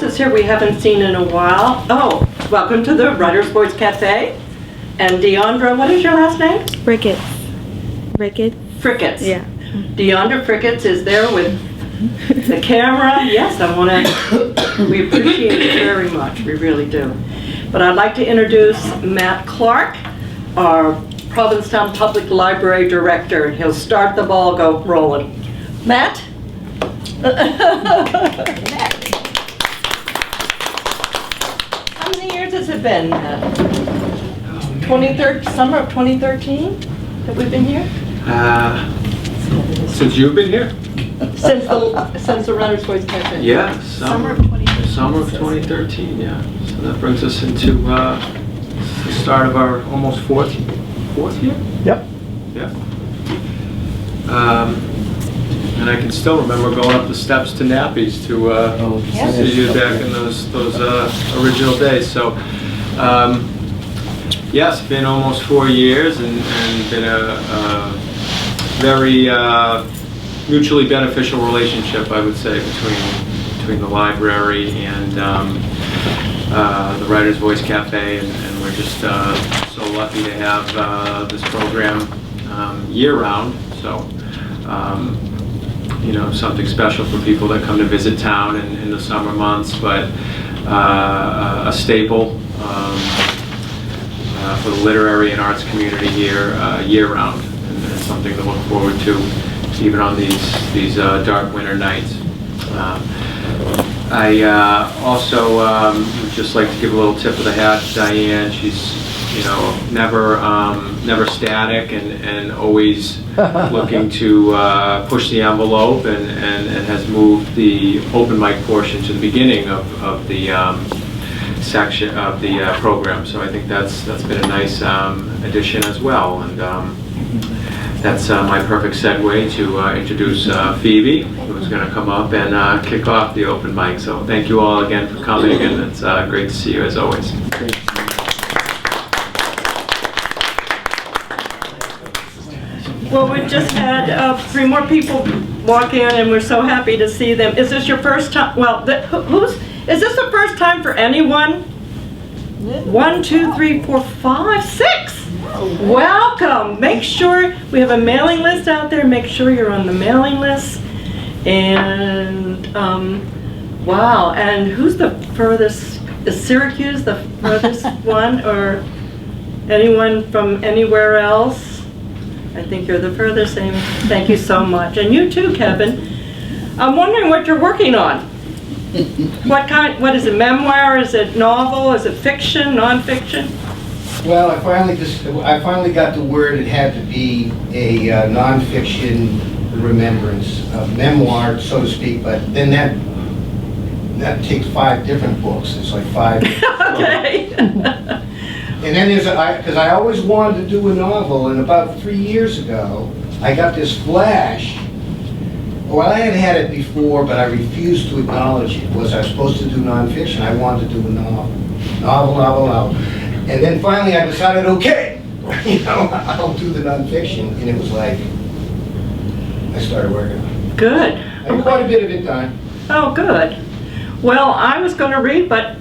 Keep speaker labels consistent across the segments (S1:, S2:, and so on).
S1: voices here we haven't seen in a while. Oh, welcome to the Writer's Voice Cafe. And Deandra, what is your last name?
S2: Ricketts. Ricketts?
S1: Fricketts.
S2: Yeah.
S1: Deandra Fricketts is there with the camera. Yes, I want to, we appreciate it very much, we really do. But I'd like to introduce Matt Clark, our Provincetown Public Library Director. He'll start the ball rolling. Matt? How many years has it been, Matt? Summer of 2013 that we've been here?
S3: Since you've been here?
S1: Since the Writer's Voice Cafe.
S3: Yeah,
S1: Summer of 2013.
S3: Summer of 2013, yeah. So that brings us into the start of our almost fourth year?
S4: Yep.
S3: Yeah. And I can still remember going up the steps to Nappies to see you back in those original days. So, yes, been almost 4 years and been a very mutually beneficial relationship, I would say, between the library and the Writer's Voice Cafe, and we're just so lucky to have this program year-round. So, you know, something special for people that come to visit town in the summer months, but a staple for the literary and arts community here year-round, and something to look forward to even on these dark winter nights. I also would just like to give a little tip of the hat to Diane. She's, you know, never static and always looking to push the envelope, and has moved the open mic portion to the beginning of the section of the program. So I think that's been a nice addition as well. And that's my perfect segue to introduce Phoebe, who's going to come up and kick off the open mic. So thank you all again for coming, and it's great to see you as always.
S1: Well, we just had 3 more people walk in, and we're so happy to see them. Is this your first time? Well, is this the first time for anyone? 1, 2, 3, 4, 5, 6. Welcome. Make sure we have a mailing list out there. Make sure you're on the mailing list. And wow. And who's the furthest? Is Syracuse the furthest one, or anyone from anywhere else? I think you're the furthest. Thank you so much. And you too, Kevin. I'm wondering what you're working on. What is it, memoir? Is it novel? Is it fiction, nonfiction?
S4: Well, I finally got the word it had to be a nonfiction remembrance, a memoir, so to speak, but then that takes 5 different books. It's like 5.
S1: Okay.
S4: And then because I always wanted to do a novel, and about 3 years ago, I got this flash. Well, I had it before, but I refused to acknowledge it. Was I supposed to do nonfiction? I wanted to do a novel. And then finally I decided, okay, you know, I'll do the nonfiction. And it was like, I started working on it.
S1: Good.
S4: I had quite a bit of it done.
S1: Oh, good. Well, I was going to read, but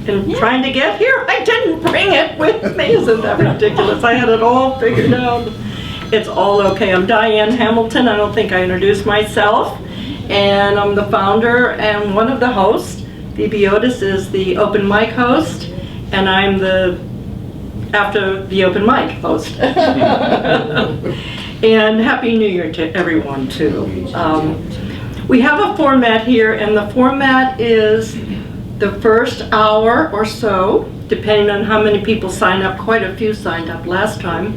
S1: in trying to get here, I didn't bring it with me. Isn't that ridiculous? I had it all figured out. It's all okay. I'm Diane Hamilton. I don't think I introduced myself. And I'm the founder and one of the hosts. Phoebe Otis is the open mic host, and I'm the after the open mic host. And Happy New Year to everyone too. We have a format here, and the format is the first hour or so, depending on how many people sign up. Quite a few signed up last time.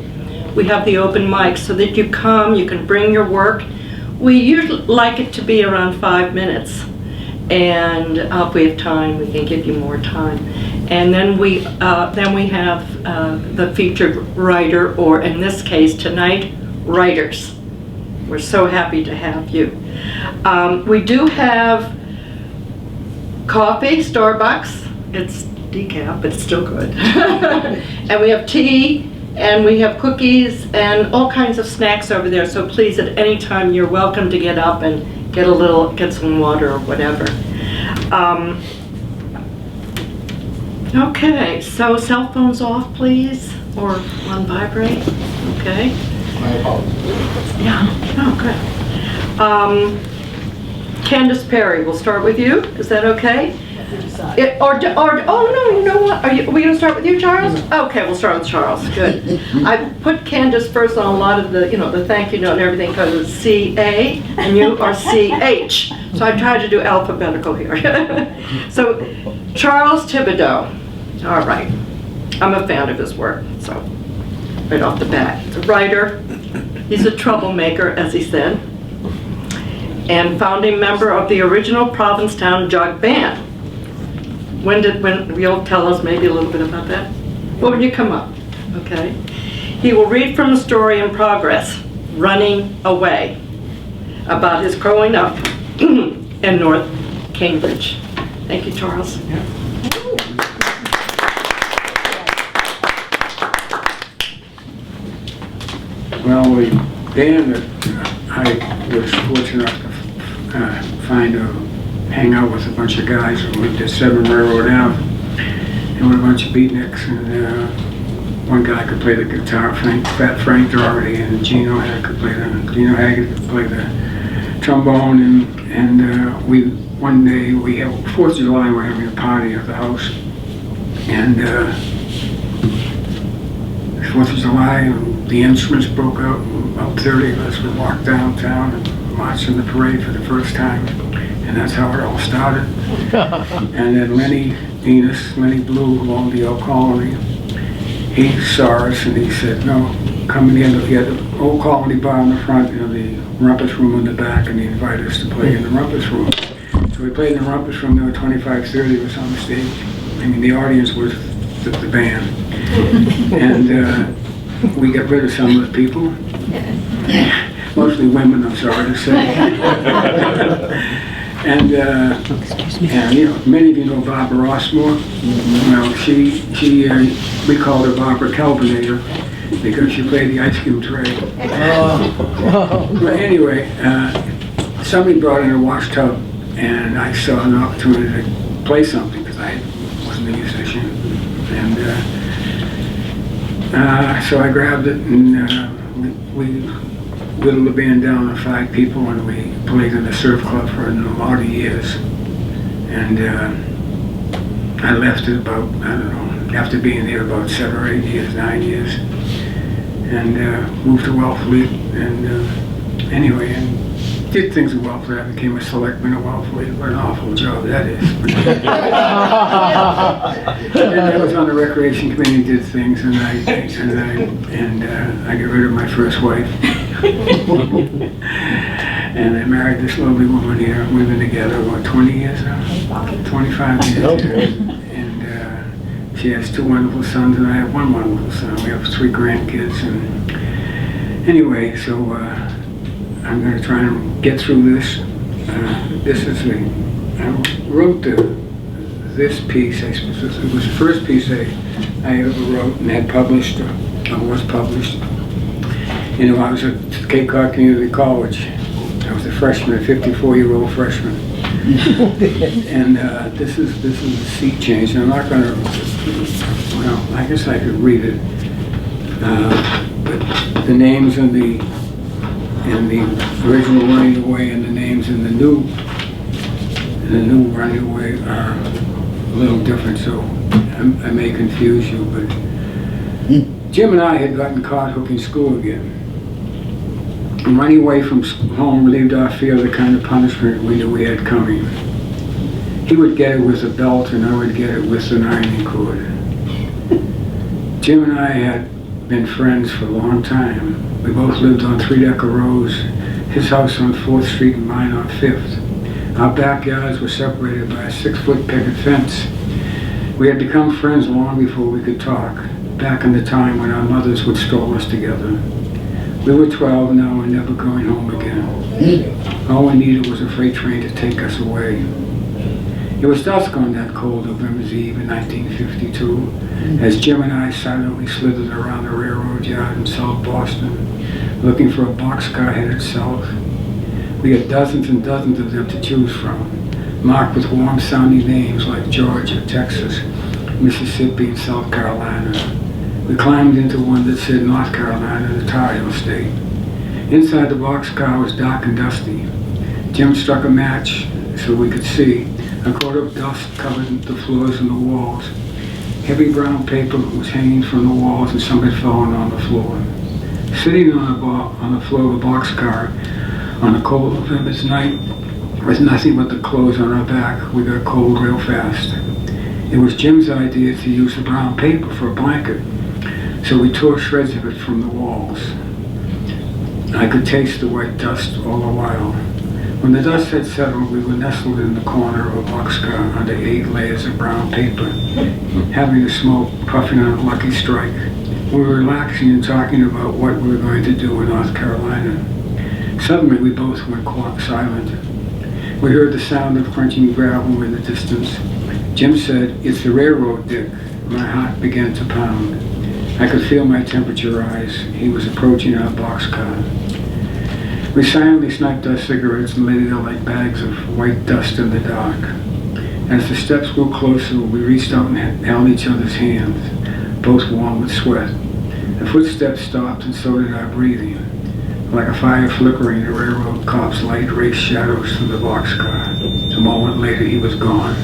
S1: We have the open mic so that you come, you can bring your work. We usually like it to be around 5 minutes. And if we have time, we can give you more time. And then we have the featured writer, or in this case tonight, writers. We're so happy to have you. We do have coffee, Starbucks. It's decaf, but it's still good. And we have tea, and we have cookies and all kinds of snacks over there. So please, at any time, you're welcome to get up and get some water or whatever. Okay, so cell phones off, please, or on vibrate, okay?
S4: My apologies.
S1: Yeah, oh, good. Candace Perry, we'll start with you, is that okay? Oh, no, you know what, are we gonna start with you, Charles? Okay, we'll start with Charles, good. I put Candace first on a lot of the, the thank you note and everything, because it's C-A, and you are C-H. So I tried to do alphabetical here. So, Charles Thibodeau, all right. I'm a fan of his work, so, right off the bat. He's a writer, he's a troublemaker, as he said, and founding member of the original Provincetown Jug Band. When you'll tell us maybe a little bit about that? Well, when you come up, okay? He will read from the story in progress, Running Away, about his growing up in North Cambridge. Thank you, Charles.
S5: Yeah. Well, the band that I was fortunate enough to find hang out with a bunch of guys who lived at 7 Railroad Ave. They were a bunch of beatniks, and one guy could play the guitar, Fat Frank Doherty, and Gino Haggard could play the trombone, and one day we had 4th of July, we were having a party at the house, and 4th of July, the instruments broke out, about 30 of us would walk downtown and march in the parade for the first time. And that's how it all started. And then Lenny Blue, who owned the Old Colony, he saw us and he said, no, come in the, he had the Old Colony bar in the front, the rumpus room in the back, and he invited us to play in the rumpus room. So we played in the rumpus room. There were 25, 30 of us on the stage. I mean, the audience was the band. And we got rid of some of the people. Mostly women, I'm sorry to say. And many of you know Barbara Rossmore. Well, we called her Barbara Kelvinator because she played the ice cream tray. But anyway, somebody brought in a wash tub, and I saw an opportunity to play something because I wasn't a musician, and so I grabbed it, and we whittled the band down to 5 people, and we played in the surf club for a lot of years. And I left it about, I don't know, after being there about 7 or 8 years, 9 years, and moved to Wellfleet, and anyway, and did things at Wellfleet. I became a selectman at Wellfleet. What an awful job that is. And I was on the recreation committee and did things, and I got rid of my first wife. And I married this lovely woman here. We've been together, what, 20 years now? 25 years. And she has 2 wonderful sons, and I have 1 wonderful son. We have 3 grandkids. And anyway, so I'm going to try and get through this. I wrote this piece. It was the first piece I ever wrote and had published, or was published. I was at Cape Cod Community College. I was a freshman, a 54-year-old freshman. And this is a seat change. And I'm not going to, well, I guess I could read it. But the names in the original Running Away and the names in the new Running Away are a little different, so I may confuse you. But Jim and I had gotten caught hooking school again. And running away from home relieved our fear of the kind of punishment we knew we had coming. He would get it with a belt, and I would get it with an ironing cord. Jim and I had been friends for a long time. We both lived on 3-decker rows, his house on 4th Street and mine on 5th. Our backyards were separated by a 6-foot picket fence. We had become friends long before we could talk, back in the time when our mothers would stroll us together. We were 12 now and never going home again. All we needed was a freight train to take us away. It was dusk on that cold November's Eve in 1952, as Jim and I silently slithered around the railroad yard in South Boston, looking for a boxcar headed south. We had dozens and dozens of them to choose from. marked with warm-sounding names like Georgia, Texas, Mississippi, and South Carolina. We climbed into one that said North Carolina, the Ontario state. Inside the boxcar was dark and dusty. Jim struck a match so we could see. A coat of dust covered the floors and the walls. Heavy brown paper was hanging from the walls and some had fallen on the floor. Sitting on the floor of the boxcar on a cold November's night with nothing but the clothes on our back, we got cold real fast. It was Jim's idea to use the brown paper for a blanket, so we tore shreds of it from the walls. I could taste the white dust all the while. When the dust had settled, we were nestled in the corner of a boxcar under 8 layers of brown paper, having a smoke, puffing on a Lucky Strike. We were relaxing and talking about what we were going to do in North Carolina. Suddenly, we both went silent. We heard the sound of crunching gravel in the distance. Jim said, "It's the railroad, Dick." My heart began to pound. I could feel my temperature rise. He was approaching our boxcar. We silently sniped our cigarettes and laid there like bags of white dust in the dark. As the steps grew closer, we reached out and held each other's hands, both warm with sweat. The footsteps stopped and so did our breathing. Like a fire flickering, the railroad cop's light raced shadows through the boxcar. A moment later, he was gone.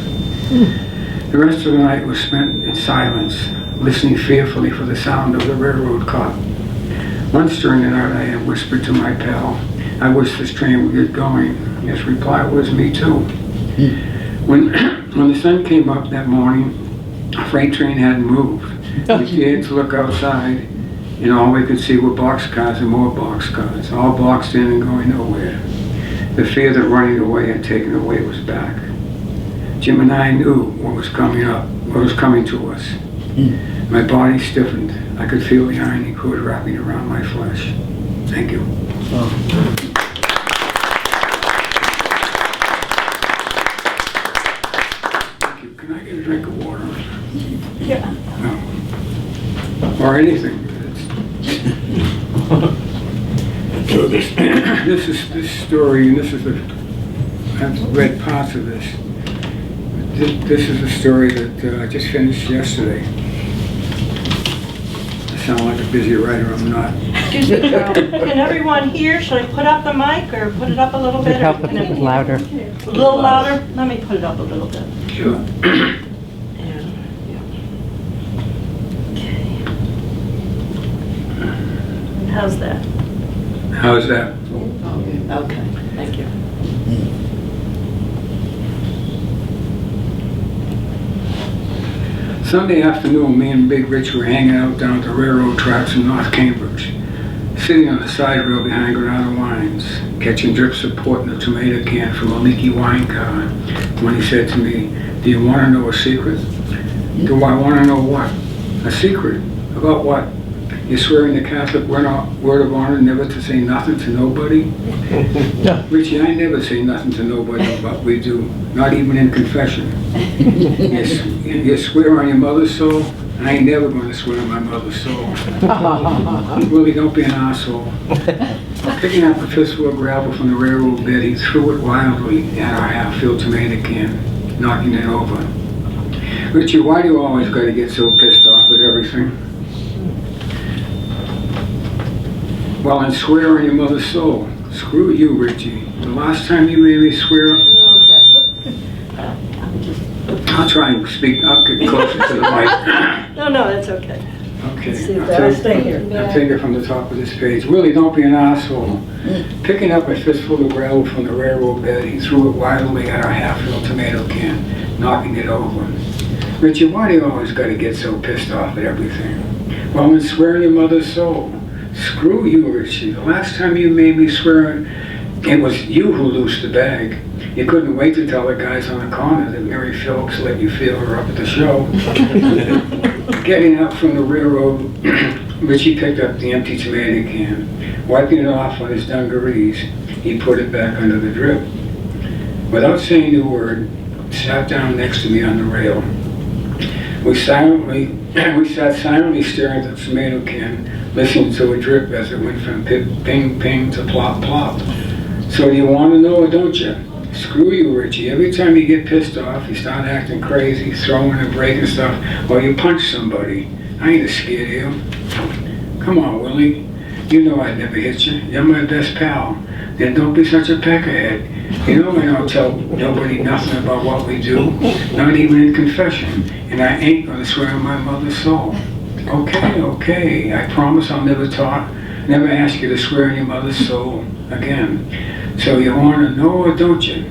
S5: The rest of the night was spent in silence, listening fearfully for the sound of the railroad cop. Once during the night, I whispered to my pal, "I wish this train would get going." His reply was, "Me too." When the sun came up that morning, a freight train hadn't moved. We dared to look outside, and all we could see were boxcars and more boxcars, all boxed in and going nowhere. The fear that running away had taken away was back. Jim and I knew what was coming to us. My body stiffened. I could feel the ironing cord wrapping around my flesh. Thank you. Thank you. Can I get a drink of water?
S1: Yeah.
S5: No. Or anything. So this story, and I've read parts of this. This is a story that I just finished yesterday. I sound like a busy writer, I'm not.
S1: Excuse me, Carol. Can everyone hear? Should I put up the mic or put it up a little bit?
S6: It'd help if it was louder.
S1: A little louder? Let me put it up a little bit.
S5: Sure.
S1: How's that?
S5: How's that?
S1: Okay, thank you.
S5: Sunday afternoon, me and Big Rich were hanging out down at the railroad tracks in North Cambridge, sitting on the side rail behind Granada Wines, catching drips of port in a tomato can from a leaky wine car, when he said to me, "Do you want to know a secret?" "Do I want to know what?" "A secret? About what?" "You swear in the Catholic word of honor never to say nothing to nobody?" "Richie, I never say nothing to nobody about we do, not even in confession." You swear on your mother's soul?" "I ain't never going to swear on my mother's soul." "Willie, don't be an asshole." Picking up a fistful of gravel from the railroad bed, he threw it wildly at our half-filled tomato can, knocking it over. "Richie, why do you always got to get so pissed off at everything?" "Well, and swear on your mother's soul." "Screw you, Richie. The last time you made me swear..." I'll try and speak, I'll get closer to the mic.
S1: No, that's okay.
S5: Okay.
S1: I'll stay here.
S5: I'll take it from the top of this page. "Willie, don't be an asshole." Picking up a fistful of gravel from the railroad bed, he threw it wildly at our half-filled tomato can, knocking it over. "Richie, why do you always got to get so pissed off at everything?" "Well, and swear on your mother's soul." "Screw you, Richie. The last time you made me swear, it was you who loosed the bag. You couldn't wait to tell the guys on the corner that Mary Phillips let you feel her up at the show." Getting up from the railroad, Richie picked up the empty tomato can. Wiping it off on his dungarees, he put it back under the drip. Without saying a word, sat down next to me on the rail. We sat silently staring at the tomato can, listening to a drip as it went from ping ping to plop plop. "So do you want to know or don't you?" Screw you, Richie. Every time you get pissed off, you start acting crazy, throwing and breaking stuff, or you punch somebody. I ain't scared of you. Come on, Willie. You know I'd never hit you. You're my best pal. Then don't be such a peckerhead. You know I don't tell nobody nothing about what we do, not even in confession. And I ain't gonna swear on my mother's soul. Okay, okay. I promise I'll never ask you to swear on your mother's soul again. So you wanna know or don't you?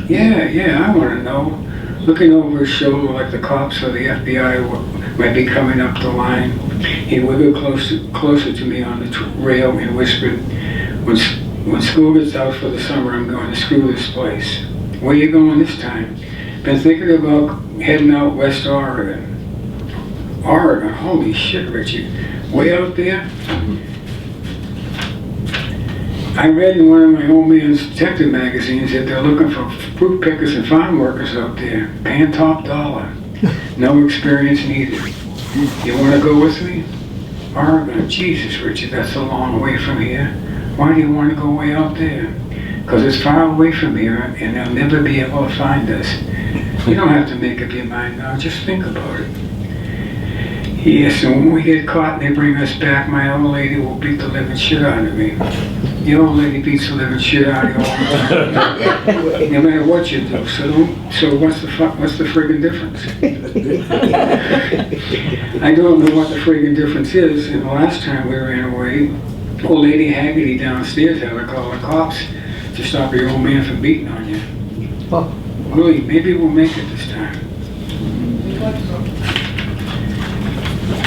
S5: Yeah, I wanna know. Looking over his shoulder like the cops or the FBI might be coming up the line, he wiggled closer to me on the rail and whispered, when school gets out for the summer, I'm going to screw this place. Where you going this time? Been thinking about heading out West Oregon. Oregon? Holy shit, Richie. Way out there? I read in one of my old man's detective magazines that they're looking for fruit pickers and farm workers out there, paying top dollar. No experience needed. You want to go with me? Oregon? Jesus, Richie, that's a long way from here. Why do you want to go way out there? Because it's far away from here and they'll never be able to find us. You don't have to make up your mind now, just think about it. Yes, and when we get caught and they bring us back, my old lady will beat the living shit out of me. The old lady beats the living shit out of you all the time. No matter what you do. So what's the friggin' difference? I don't know what the friggin' difference is. And the last time we ran away, old lady Haggerty downstairs had to call the cops to stop your old man from beating on you.
S4: Oh.
S5: Willie, maybe we'll make it this time.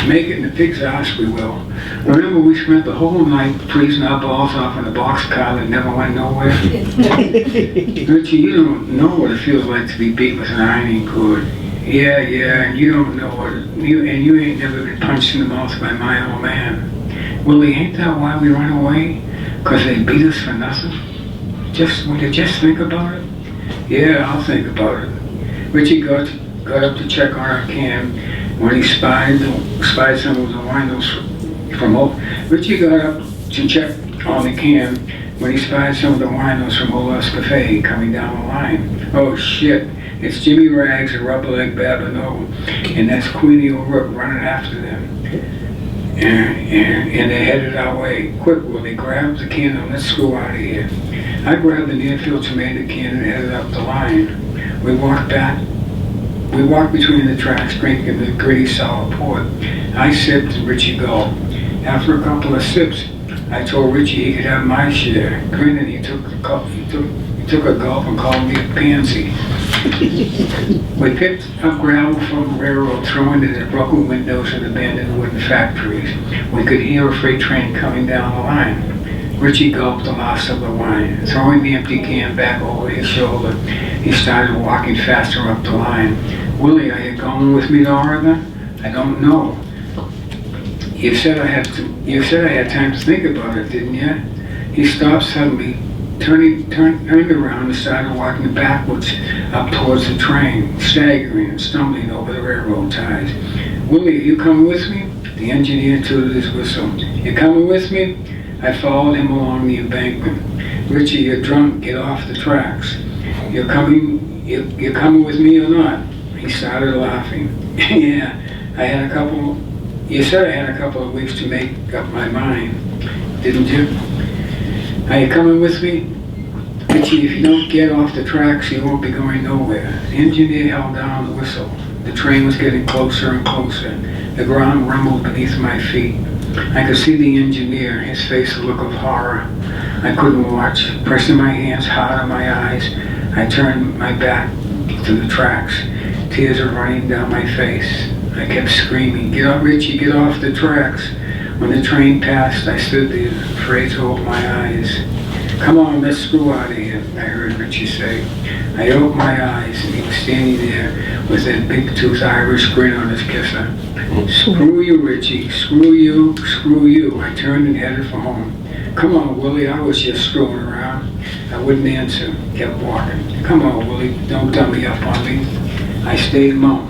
S5: Make it in the pig's ass, we will. Remember, we spent the whole night freezing our balls off in a boxcar that never went nowhere? Richie, you don't know what it feels like to be beat with an ironing cord. Yeah, and you don't know you ain't never been punched in the mouth by my old man. Willie, ain't that why we run away? 'Cause they beat us for nothing? Will you just think about it? Yeah, I'll think about it. Richie got up to check on our can when he spied some of the windows from Richie got up to check on the can when he spied some of the winos from Ola's Cafe coming down the line. Oh shit, it's Jimmy Rags and Rubberleg Babineau, and that's Queenie O'Rourke running after them. And they headed our way. Quick, Willie, grab the can and let's go out of here. I grabbed the near-field tomato can and headed up the line. We walked between the tracks, drinking the gritty sour port. I sipped and Richie gulped. After a couple of sips, I told Richie he could have my share. Grinning, he took a gulp and called me a pansy. We picked up gravel from the railroad, throwing it at broken windows and abandoned wooden factories. We could hear a freight train coming down the line. Richie gulped the last of the wine. Throwing the empty can back over his shoulder, he started walking faster up the line. Willie, are you going with me to Oregon? I don't know. You said I had time to think about it, didn't you? He stopped suddenly, turned around and started walking backwards up towards the train, staggering and stumbling over the railroad ties. Willie, are you coming with me? The engineer tooted his whistle. You coming with me? I followed him along the embankment. Richie, you're drunk, get off the tracks. You're coming with me or not? He started laughing. Yeah, you said I had a couple of weeks to make up my mind, didn't you? Are you coming with me? Richie, if you don't get off the tracks, you won't be going nowhere. The engineer held down the whistle. The train was getting closer and closer. The ground rumbled beneath my feet. I could see the engineer, his face a look of horror. I couldn't watch. Pressing my hands hard on my eyes, I turned my back to the tracks. Tears were running down my face. I kept screaming, get up, Richie, get off the tracks. When the train passed, I stood there, afraid to open my eyes. Come on, let's screw out of here, I heard Richie say. I opened my eyes, and he was standing there with that big-toothed Irish grin on his kisser. Screw you, Richie, screw you, screw you. I turned and headed for home. Come on, Willie, I was just screwing around. I wouldn't answer, kept walking. Come on, Willie, don't dummy up on me. I stayed mum.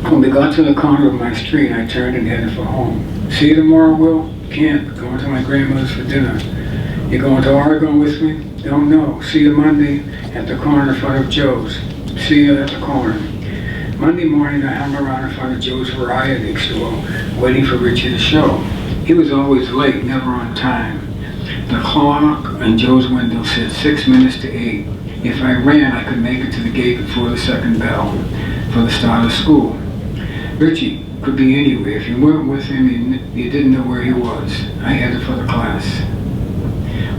S5: When we got to the corner of my street, I turned and headed for home. See you tomorrow, Will? Can't. Going to my grandmother's for dinner. You going to Oregon with me? Don't know. See you Monday at the corner in front of Joe's. See you at the corner. Monday morning, I hung around in front of Joe's Variety store, waiting for Richie to show. He was always late, never on time. The clock on Joe's window said 6 minutes to 8. If I ran, I could make it to the gate before the second bell for the start of school. Richie could be anywhere. If you weren't with him, you didn't know where he was. I headed for the class.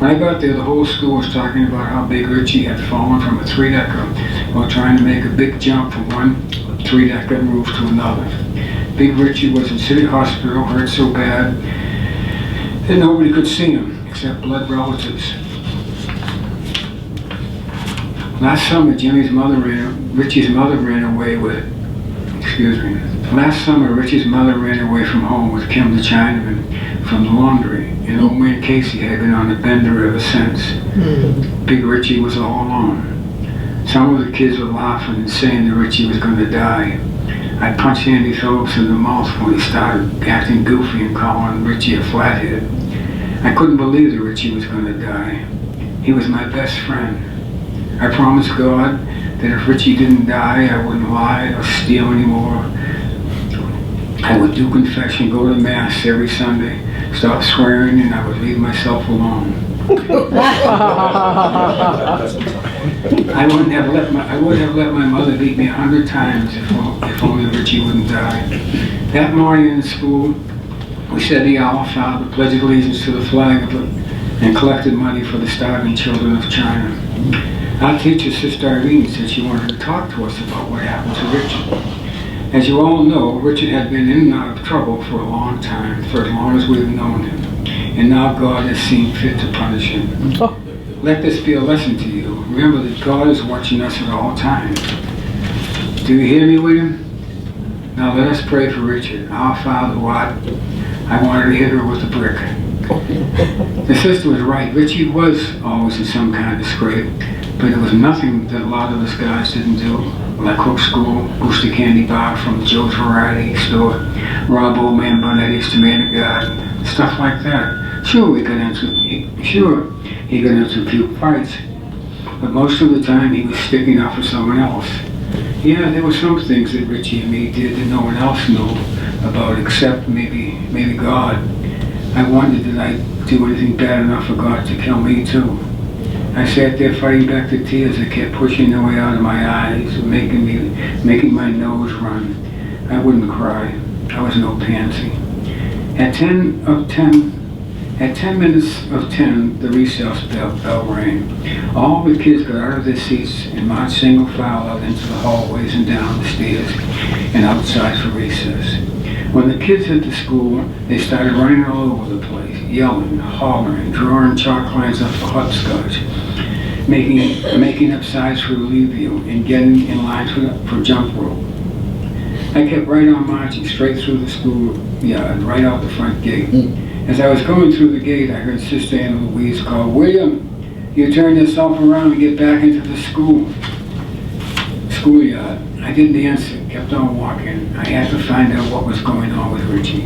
S5: When I got there, the whole school was talking about how big Richie had fallen from a 3-decker while trying to make a big jump from one 3-decker roof to another. Big Richie was in City Hospital, hurt so bad that nobody could see him except blood relatives. Last summer, Richie's mother ran away from home with Kim the Chinaman from the laundry, and old man Casey had been on a bender ever since. Big Richie was all alone. Some of the kids were laughing and saying that Richie was going to die. I punched Andy Phillips in the mouth when he started acting goofy and calling Richie a flathead. I couldn't believe that Richie was going to die. He was my best friend. I promised God that if Richie didn't die, I wouldn't lie or steal anymore. I would do confession, go to Mass every Sunday, stop swearing, and I would leave myself alone. I would have let my mother beat me 100 times if only Richie wouldn't die. That morning in school, we said the Our Father, pledged allegiance to the flag and collected money for the starving children of China. Our teacher, Sister Irene, said she wanted to talk to us about what happened to Richard. As you all know, Richard had been in and out of trouble for a long time, for as long as we've known him. And now God has seen fit to punish him. Let this be a lesson to you. Remember that God is watching us at all times. Do you hear me, William? Now let us pray for Richard. Our Father, what? I wanted to hit her with a brick. The sister was right. Richie was always in some kind of scrape. But it was nothing that a lot of us guys didn't do, like Cook School, Booster Candy Bar from Joe's Variety Store, rob Old Man Bonetti's Tomato Garden, stuff like that. Sure, he got into a few fights, but most of the time he was sticking up for someone else. Yeah, there were some things that Richie and me did that no one else knew about except maybe God. I wondered did I do anything bad enough for God to kill me too. I sat there fighting back the tears that kept pushing their way out of my eyes, making my nose run. I wouldn't cry. I was no pansy. At 10 minutes of 10, the recess bell rang. All the kids got out of their seats and marched single file out into the hallways and down the stairs and outside for recess. When the kids hit the school, they started running all over the place, yelling, hollering, drawing chalk lines up for hopscotch, making up sides for relief view, and getting in line for jump rope. I kept right on marching straight through the schoolyard, right out the front gate. As I was going through the gate, I heard Sister Anna Louise call, "William, you turn yourself around and get back into the schoolyard." I didn't answer, kept on walking. I had to find out what was going on with Richie.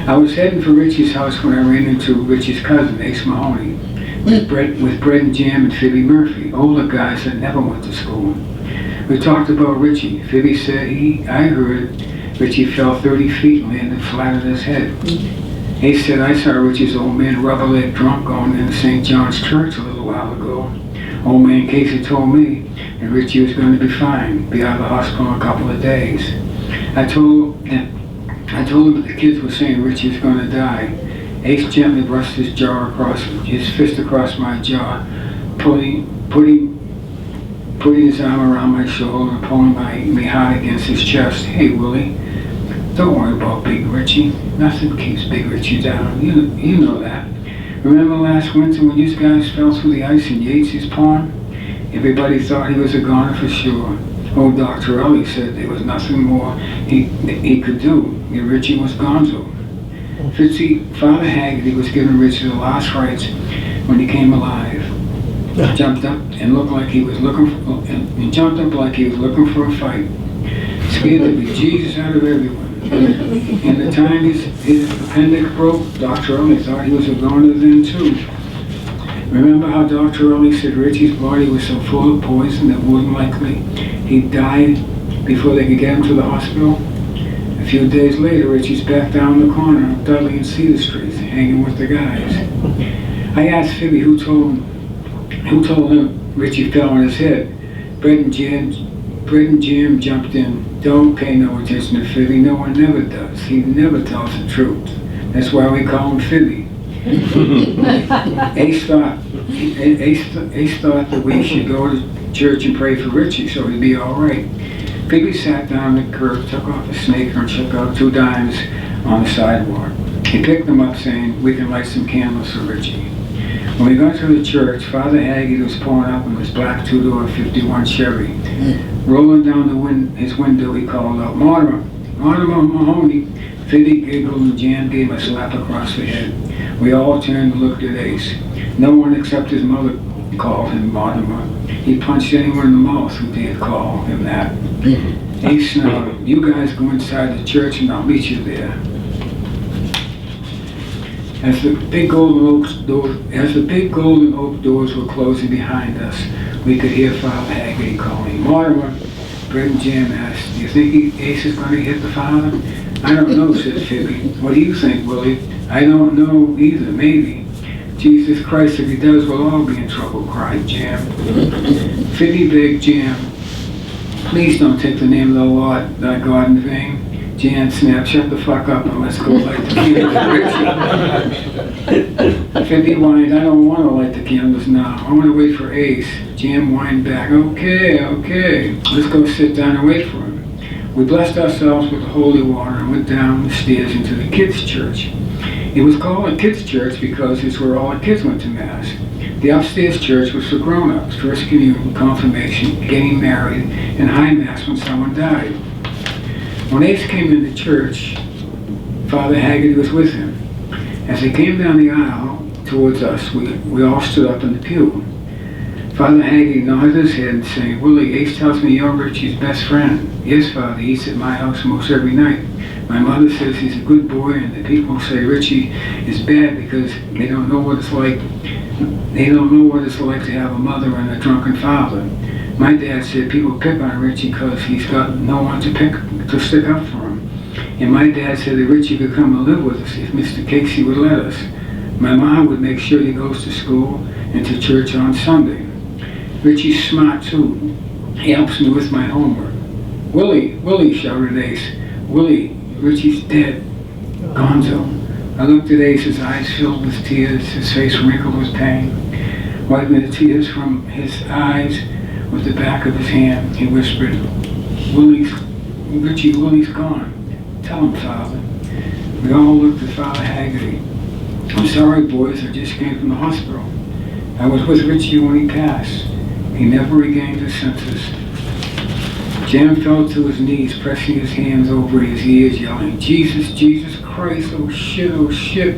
S5: I was heading for Richie's house when I ran into Richie's cousin, Ace Mahoney, with bread and jam and Phoebe Murphy, older guys that never went to school. We talked about Richie. Phoebe said I heard Richie fell 30 feet and landed flat on his head. Ace said, I saw Richie's old man rubber-leg drunk going into St. John's Church a little while ago. Old man Casey told me that Richie was going to be fine, be out of the hospital in a couple of days. I told him that the kids were saying Richie was going to die. Ace gently brushed his fist across my jaw, putting his arm around my shoulder and pulling me hard against his chest. Hey, Willie, don't worry about Big Richie. Nothing keeps Big Richie down. You know that. Remember last winter when you guys fell through the ice in Yates's pond? Everybody thought he was a goner for sure. Old Dr. Ellie said there was nothing more he could do. And Richie was gonzo. Fitzy, Father Haggerty was giving Richie the last rites when he came alive. Jumped up and looked like he was looking for a fight. Scared the bejesus out of everyone. And the time his appendix broke, Dr. Ellie thought he was a goner then too. Remember how Dr. Early said Richie's body was so full of poison that more than likely he'd die before they could get him to the hospital? A few days later, Richie's back down the corner of Dudley and Cedar Street, hanging with the guys. I asked Phoebe who told him Richie fell on his head. Brett and Jim jumped in. Don't pay no attention to Phoebe. No one never does. He never tells the truth. That's why we call him Phoebe. Ace thought that we should go to church and pray for Richie so he'd be all right. Phoebe sat down on the curb, took off a sneaker, and shook out 2 dimes on the sidewalk. He picked them up, saying, "We can light some candles for Richie." When we got to the church, Father Haggard was pulling up in his black 2-door 51 Chevy. Rolling down his window, he called out, "Mortimer, Mortimer Mahoney." Phoebe giggled and Jan gave him a slap across the head. We all turned and looked at Ace. No one except his mother called him Mortimer. He punched anyone in the mouth who did call him that. Ace snarled, "You guys go inside the church and I'll meet you there." As the big golden oak doors were closing behind us, we could hear Father Haggerty calling, "Mortimer." Brett and Jim asked, "Do you think Ace is going to hit the father?" "I don't know," said Phoebe. "What do you think, Willie?" "I don't know either, maybe." "Jesus Christ, if he does, we'll all be in trouble," cried Jim. Phoebe begged Jim, "Please don't take the name of the Lord, thy God, in vain." Jan snapped, "Shut the fuck up and let's go light the candles for Richie." Phoebe whined, "I don't want to light the candles now. I want to wait for Ace." Jim whined back, Okay, let's go sit down and wait for him." We blessed ourselves with the holy water and went down the stairs into the kids' church. It was called a kids' church because it's where all the kids went to Mass. The upstairs church was for grown-ups, First Communion, Confirmation, getting married, and High Mass when someone died. When Ace came into church, Father Haggerty was with him. As he came down the aisle towards us, we all stood up in the pew. Father Haggerty nodded his head and said, "Willie, Ace tells me you're Richie's best friend." "Yes, Father, he eats at my house most every night. My mother says he's a good boy, and the people say Richie is bad because they don't know what it's like. They don't know what it's like to have a mother and a drunken father. My dad said people pick on Richie because he's got no one to stick up for him. And my dad said that Richie could come and live with us if Mr. Casey would let us. My mom would make sure he goes to school and to church on Sunday. Richie's smart too. He helps me with my homework." "Willie, Willie," shouted Ace. "Willie, Richie's dead. Gonzo." I looked at Ace, his eyes filled with tears, his face wrinkled with pain. Wiping the tears from his eyes with the back of his hand, he whispered, Willie's gone. Tell him, Father." We all looked at Father Haggerty. "I'm sorry, boys, I just came from the hospital. I was with Richie when he passed. He never regained his senses." Jim fell to his knees, pressing his hands over his ears, yelling, "Jesus, Jesus Christ, oh shit, oh shit."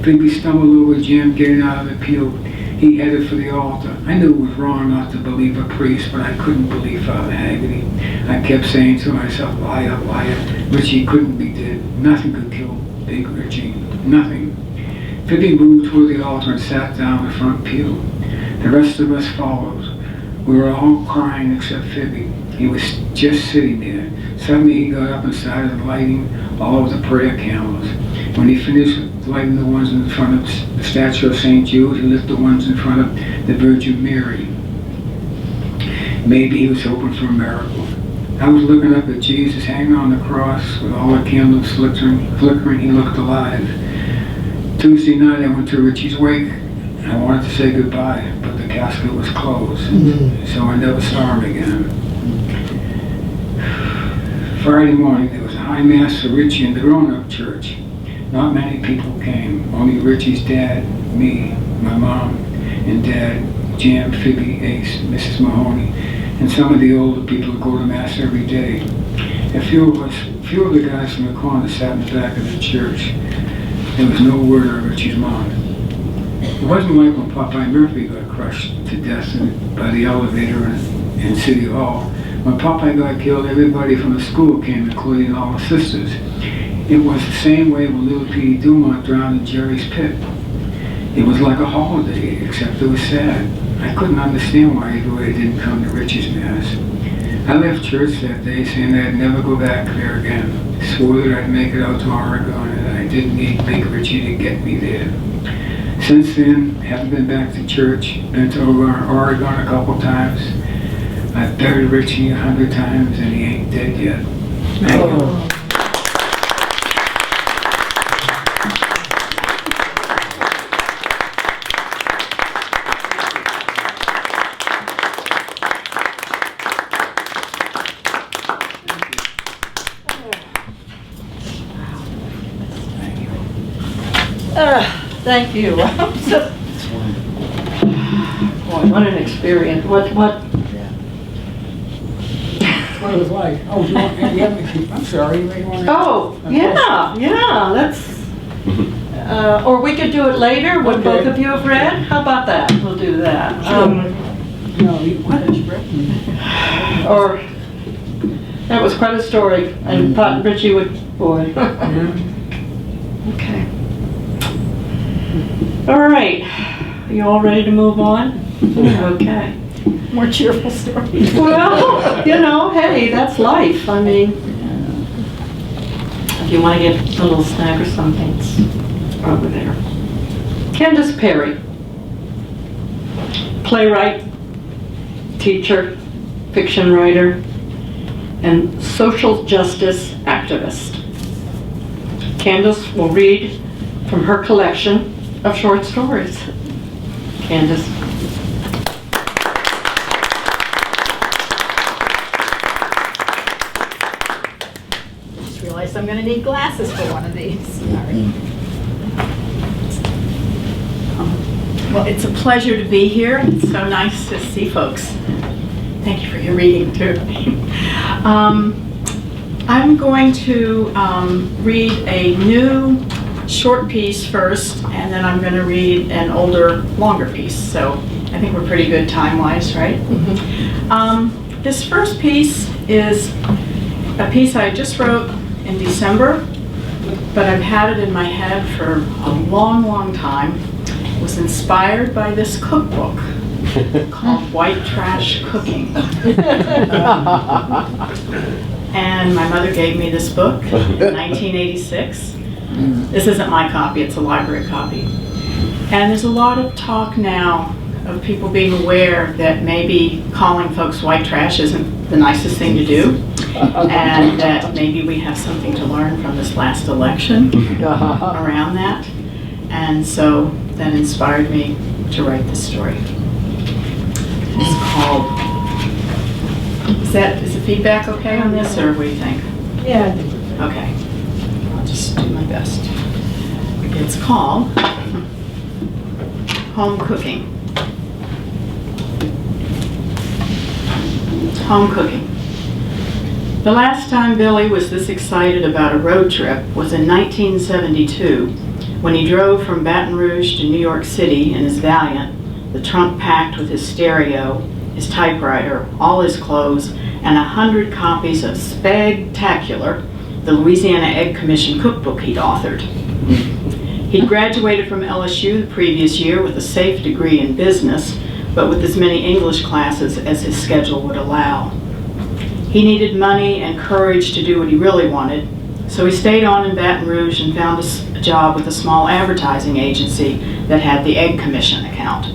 S5: Phoebe stumbled over Jim, getting out of the pew. He headed for the altar. I knew it was wrong not to believe a priest, but I couldn't believe Father Haggerty. I kept saying to myself, liar, liar, Richie couldn't be dead. Nothing could kill Big Richie. Nothing. Phoebe moved toward the altar and sat down in the front pew. The rest of us followed. We were all crying except Phoebe. He was just sitting there. Suddenly he got up and started lighting all of the prayer candles. When he finished lighting the ones in front of the statue of St. Jude, he lit the ones in front of the Virgin Mary. Maybe he was hoping for a miracle. I was looking up at Jesus hanging on the cross with all the candles flickering. He looked alive. Tuesday night I went to Richie's wake. I wanted to say goodbye, but the casket was closed, so I never saw him again. Friday morning, there was a high mass for Richie in the grown-up church. Not many people came, only Richie's dad, me, my mom, and Dad, Jim, Phoebe, Ace, Mrs. Mahoney, and some of the older people who go to mass every day. A few of the guys from the corner sat in the back of the church. There was no word of Richie's mom. It wasn't like when Popeye Murphy got crushed to death by the elevator in City Hall. When Popeye got killed, everybody from the school came, including all the sisters. It was the same way when little Petey Dumont drowned in Jerry's pit. it was like a holiday, except it was sad. I couldn't understand why Eloy didn't come to Richie's Mass. I left church that day saying I'd never go back there again. Swore that I'd make it out to Oregon and I didn't need Big Richie to get me there. Since then, haven't been back to church, been to Oregon a couple times. I've buried Richie 100 times and he ain't dead yet. Thank you.
S1: Thank you. Boy, what an experience. What?
S5: What it was like. Oh, you want, I'm sorry, you may want to...
S1: Oh, yeah, that's, or we could do it later when
S5: Okay.
S1: both of you have read. How about that? We'll do that.
S5: No, what is written?
S1: Or, that was quite a story. I thought Richie would, boy. Okay. All right. Are you all ready to move on? Okay.
S6: More cheerful stories.
S1: Well, you know, hey, that's life. I mean, if you want to get a little snack or something, it's over there. Candace Perry, playwright, teacher, fiction writer, and social justice activist. Candace will read from her collection of short stories. Candace.
S6: Just realized I'm going to need glasses for one of these. Sorry. Well, it's a pleasure to be here. It's so nice to see folks. Thank you for your reading, too. I'm going to read a new short piece first, and then I'm going to read an older, longer piece. So I think we're pretty good time-wise, right? Mm-hmm. This first piece is a piece I just wrote in December, but I've had it in my head for a long, long time. It was inspired by this cookbook called White Trash Cooking. And my mother gave me this book in 1986. This isn't my copy, it's a library copy. And there's a lot of talk now of people being aware that maybe calling folks white trash isn't the nicest thing to do, and that maybe we have something to learn from this last election around that. And so that inspired me to write this story. It's called, is the feedback okay on this, or what do you think?
S1: Yeah.
S6: Okay, I'll just do my best. It's called Home Cooking. Home cooking. The last time Billy was this excited about a road trip was in 1972, when he drove from Baton Rouge to New York City in his Valiant, the trunk packed with his stereo, his typewriter, all his clothes, and 100 copies of Spagtacular, the Louisiana Egg Commission cookbook he'd authored. He'd graduated from LSU the previous year with a safe degree in business, but with as many English classes as his schedule would allow. He needed money and courage to do what he really wanted, so he stayed on in Baton Rouge and found a job with a small advertising agency that had the Egg Commission account.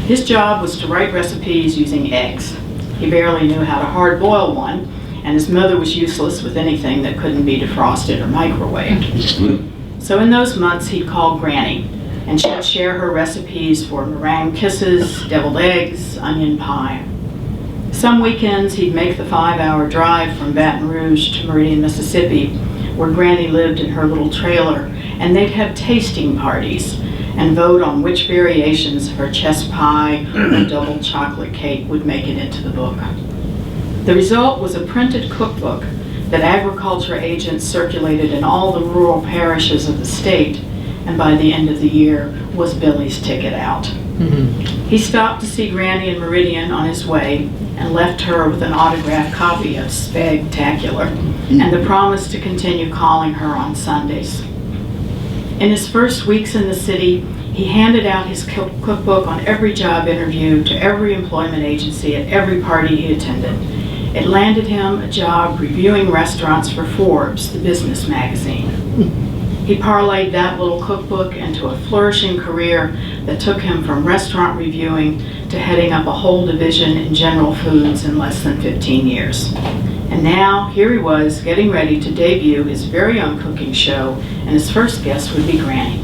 S6: His job was to write recipes using eggs. He barely knew how to hard-boil one, and his mother was useless with anything that couldn't be defrosted or microwaved. So in those months, he'd call Granny, and she'd share her recipes for meringue kisses, deviled eggs, onion pie. Some weekends, he'd make the 5-hour drive from Baton Rouge to Meridian, Mississippi, where Granny lived in her little trailer, and they'd have tasting parties and vote on which variations of her chess pie or double chocolate cake would make it into the book. The result was a printed cookbook that agriculture agents circulated in all the rural parishes of the state, and by the end of the year was Billy's ticket out. He stopped to see Granny in Meridian on his way and left her with an autographed copy of Spagtacular and the promise to continue calling her on Sundays. In his first weeks in the city, He handed out his cookbook on every job interview, to every employment agency, at every party he attended. It landed him a job reviewing restaurants for Forbes, the business magazine. He parlayed that little cookbook into a flourishing career that took him from restaurant reviewing to heading up a whole division in General Foods in less than 15 years. And now, here he was, getting ready to debut his very own cooking show, and his first guest would be Granny.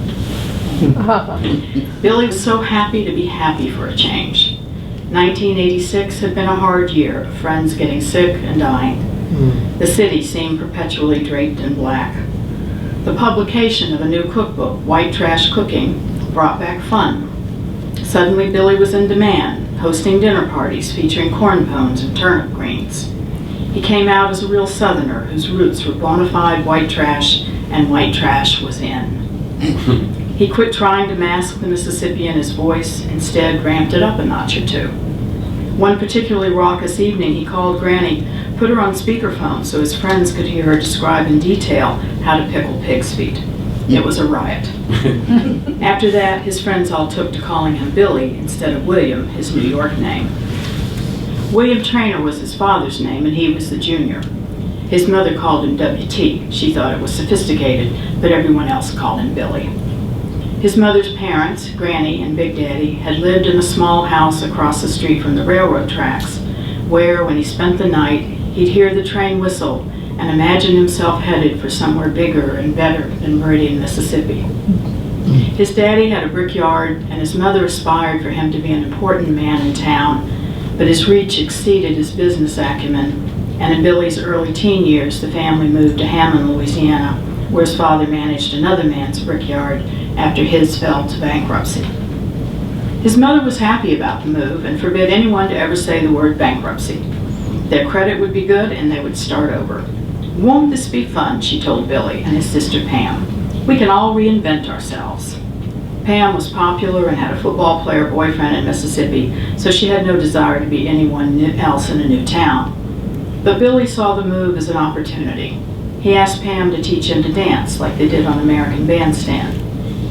S6: Billy was so happy to be happy for a change. 1986 had been a hard year of friends getting sick and dying. The city seemed perpetually draped in black. The publication of a new cookbook, White Trash Cooking, brought back fun. Suddenly Billy was in demand, hosting dinner parties featuring corn pones and turnip greens. He came out as a real Southerner whose roots were bona fide white trash, and white trash was in. He quit trying to mask the Mississippi in his voice, instead ramped it up a notch or two. One particularly raucous evening, he called Granny, put her on speakerphone so his friends could hear her describe in detail how to pickle pig's feet. It was a riot. After that, his friends all took to calling him Billy instead of William, his New York name. William Trainer was his father's name, and he was the junior. His mother called him W.T. She thought it was sophisticated, but everyone else called him Billy. His mother's parents, Granny and Big Daddy, had lived in a small house across the street from the railroad tracks, where, when he spent the night, he'd hear the train whistle and imagine himself headed for somewhere bigger and better than Meridian, Mississippi. His daddy had a brickyard, and his mother aspired for him to be an important man in town, but his reach exceeded his business acumen, and in Billy's early teen years, the family moved to Hammond, Louisiana, where his father managed another man's brickyard after his fell to bankruptcy. His mother was happy about the move and forbid anyone to ever say the word bankruptcy. Their credit would be good and they would start over. "Won't this be fun?" she told Billy and his sister Pam. "We can all reinvent ourselves." Pam was popular and had a football player boyfriend in Mississippi, so she had no desire to be anyone else in a new town. But Billy saw the move as an opportunity. He asked Pam to teach him to dance like they did on American Bandstand.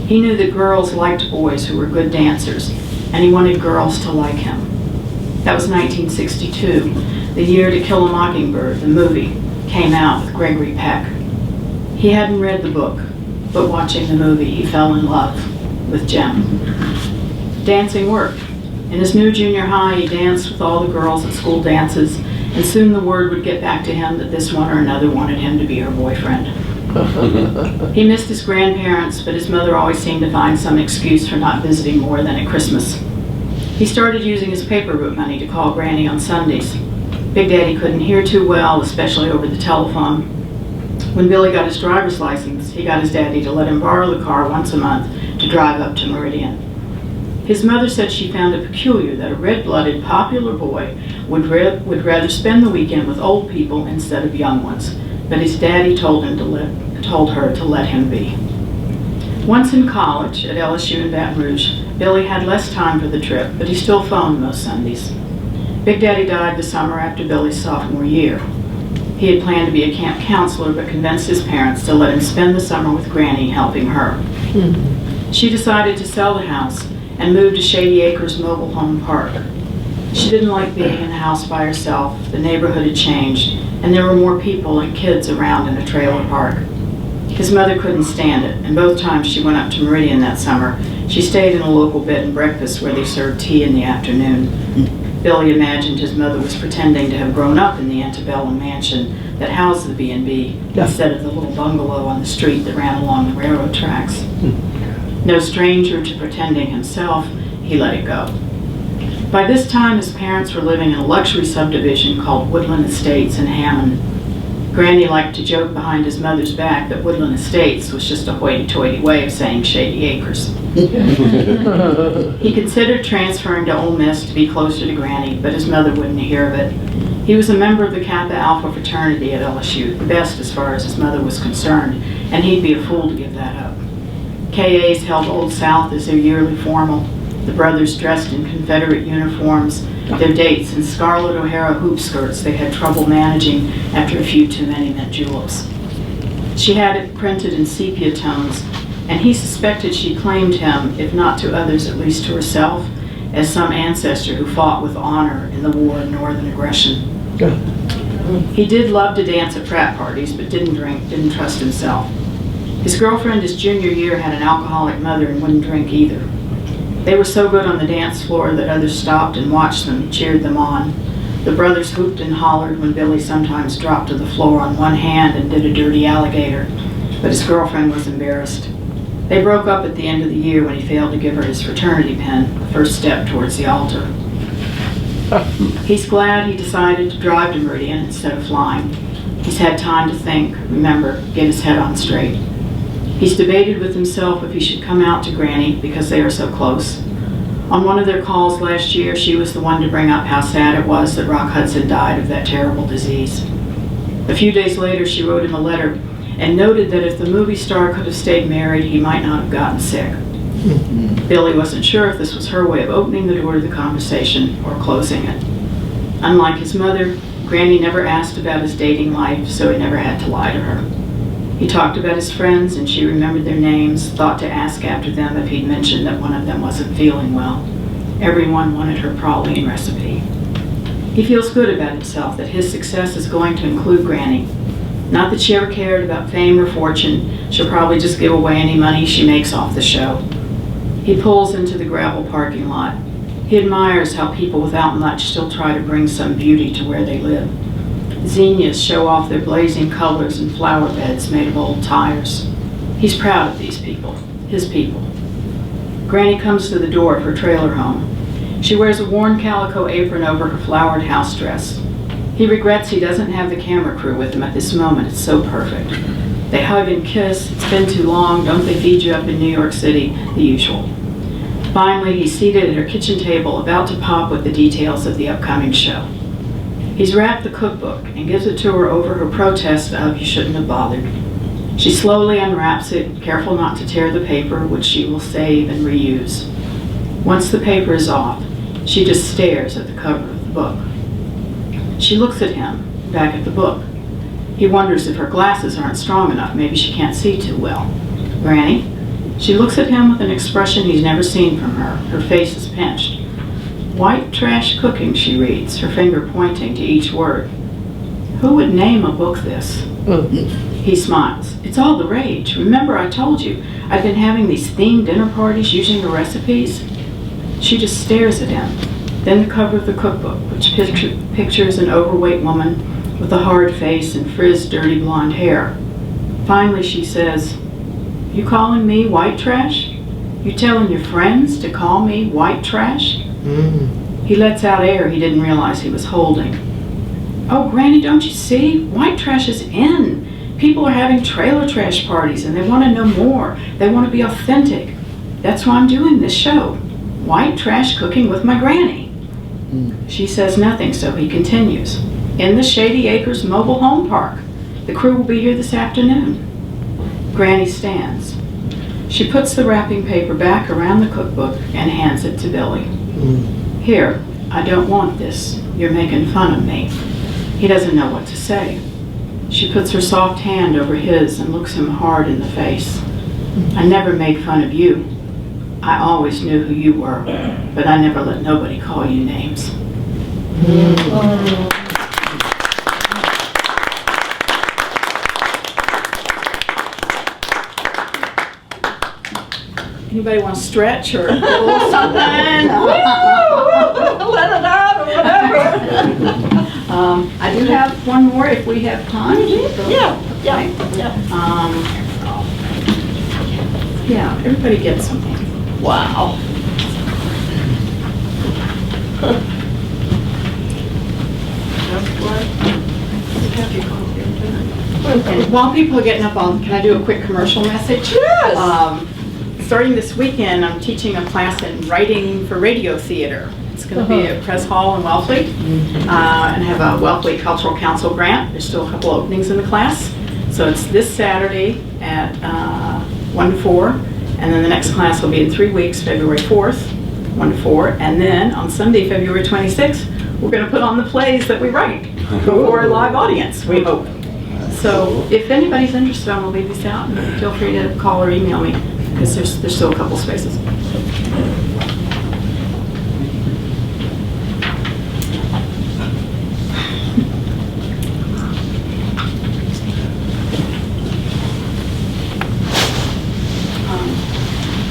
S6: He knew that girls liked boys who were good dancers, and he wanted girls to like him. That was 1962, the year To Kill a Mockingbird, the movie, came out with Gregory Peck. He hadn't read the book, but watching the movie, he fell in love with Jem. Dancing worked. In his new junior high, he danced with all the girls at school dances, and soon the word would get back to him that this one or another wanted him to be her boyfriend. He missed his grandparents, but his mother always seemed to find some excuse for not visiting more than at Christmas. He started using his paper route money to call Granny on Sundays. Big Daddy couldn't hear too well, especially over the telephone. When Billy got his driver's license, he got his daddy to let him borrow the car once a month to drive up to Meridian. His mother said she found it peculiar that a red-blooded, popular boy would rather spend the weekend with old people instead of young ones, but his daddy told her to let him be. Once in college at LSU in Baton Rouge, Billy had less time for the trip, but he still phoned most Sundays. Big Daddy died the summer after Billy's sophomore year. He had planned to be a camp counselor, but convinced his parents to let him spend the summer with Granny, helping her. She decided to sell the house and move to Shady Acres Mobile Home Park. She didn't like being in the house by herself. The neighborhood had changed, and there were more people and kids around in a trailer park. His mother couldn't stand it, and both times she went up to Meridian that summer, she stayed in a local bed and breakfast where they served tea in the afternoon. Billy imagined his mother was pretending to have grown up in the antebellum mansion that housed the B&B instead of the little bungalow on the street that ran along the railroad tracks. No stranger to pretending himself, he let it go. By this time, his parents were living in a luxury subdivision called Woodland Estates in Hammond. Granny liked to joke behind his mother's back that Woodland Estates was just a hoity-toity way of saying Shady Acres. He considered transferring to Ole Miss to be closer to Granny, but his mother wouldn't hear of it. He was a member of the Kappa Alpha fraternity at LSU, the best as far as his mother was concerned, and he'd be a fool to give that up. KAs held Old South as their yearly formal. The brothers dressed in Confederate uniforms, their dates in Scarlett O'Hara hoop skirts they had trouble managing after a few too many mint juleps. She had it printed in sepia tones, and he suspected she claimed him, if not to others, at least to herself, as some ancestor who fought with honor in the war of northern aggression. He did love to dance at frat parties, but didn't drink, didn't trust himself. His girlfriend his junior year had an alcoholic mother and wouldn't drink either. They were so good on the dance floor that others stopped and watched them, cheered them on. The brothers hooped and hollered when Billy sometimes dropped to the floor on one hand and did a dirty alligator, but his girlfriend was embarrassed. They broke up at the end of the year when he failed to give her his fraternity pin, the first step towards the altar. He's glad he decided to drive to Meridian instead of flying. He's had time to think, remember, get his head on straight. He's debated with himself if he should come out to Granny because they are so close. On one of their calls last year, she was the one to bring up how sad it was that Rock Hudson died of that terrible disease. A few days later, she wrote him a letter and noted that if the movie star could have stayed married, he might not have gotten sick. Billy wasn't sure if this was her way of opening the door to the conversation or closing it. Unlike his mother, Granny never asked about his dating life, so he never had to lie to her. He talked about his friends, and she remembered their names, thought to ask after them if he'd mentioned that one of them wasn't feeling well. Everyone wanted her praline recipe. He feels good about himself, that his success is going to include Granny. Not that she ever cared about fame or fortune. She'll probably just give away any money she makes off the show. He pulls into the gravel parking lot. He admires how people without much still try to bring some beauty to where they live. Zinnias show off their blazing colors and flower beds made of old tires. He's proud of these people, his people. Granny comes to the door of her trailer home. She wears a worn calico apron over her flowered house dress. He regrets he doesn't have the camera crew with him at this moment. It's so perfect. They hug and kiss. It's been too long. Don't they feed you up in New York City? The usual. Finally, he's seated at her kitchen table, about to pop with the details of the upcoming show. He's wrapped the cookbook and gives it to her over her protest of, "You shouldn't have bothered." She slowly unwraps it, careful not to tear the paper, which she will save and reuse. Once the paper is off, she just stares at the cover of the book. She looks at him, back at the book. He wonders if her glasses aren't strong enough. Maybe she can't see too well. "Granny?" She looks at him with an expression he's never seen from her. Her face is pinched. "White trash cooking," she reads, her finger pointing to each word. "Who would name a book this?" He smiles. "It's all the rage. Remember I told you, I've been having these themed dinner parties using the recipes?" She just stares at him. Then the cover of the cookbook, which pictures an overweight woman with a hard face and frizzed, dirty blonde hair. Finally she says, "You calling me white trash? You telling your friends to call me white trash?" He lets out air he didn't realize he was holding. "Oh, Granny, don't you see? White trash is in. People are having trailer trash parties and they want to know more. They want to be authentic. That's why I'm doing this show. White trash cooking with my Granny." She says nothing, so he continues. "In the Shady Acres Mobile Home Park. The crew will be here this afternoon." Granny stands. She puts the wrapping paper back around the cookbook and hands it to Billy. "Here, I don't want this. You're making fun of me." He doesn't know what to say. She puts her soft hand over his and looks him hard in the face. "I never made fun of you. I always knew who you were, but I never let nobody call you names." Anybody want to stretch or a little something? Let it out or whatever. I do have one more if we have time. Yeah. Yeah, everybody gets something. Wow. And while people are getting up on, can I do a quick commercial message? Yes. Starting this weekend, I'm teaching a class in writing for radio theater. It's going to be at Press Hall in Wellfleet, and I have a Wellfleet Cultural Council grant. There's still a couple openings in the class. So it's this Saturday at 1 to 4, and then the next class will be in 3 weeks, February 4th, 1 to 4, and then on Sunday, February 26th, we're going to put on the plays that we write before a live audience, we hope. So if anybody's interested, I'm going to leave these out, and feel free to call or email me. because there's still a couple spaces.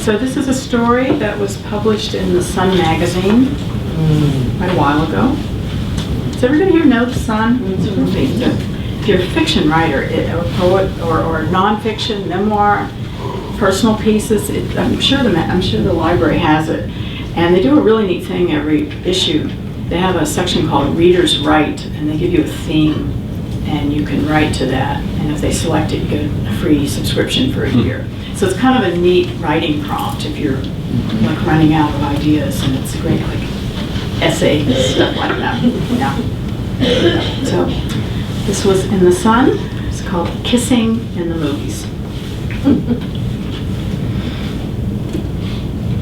S6: So this is a story that was published in the Sun magazine quite a while ago. Does everybody here know the Sun? It's a movie. If you're a fiction writer, or poet, or nonfiction, memoir, personal pieces, I'm sure the library has it. And they do a really neat thing every issue. They have a section called Reader's Write, and they give you a theme, and you can write to that. And if they select it, you get a free subscription for a year. So it's kind of a neat writing prompt if you're like running out of ideas, and it's a great like essay and stuff like that. Yeah. So this was in the Sun. It's called Kissing in the Movies.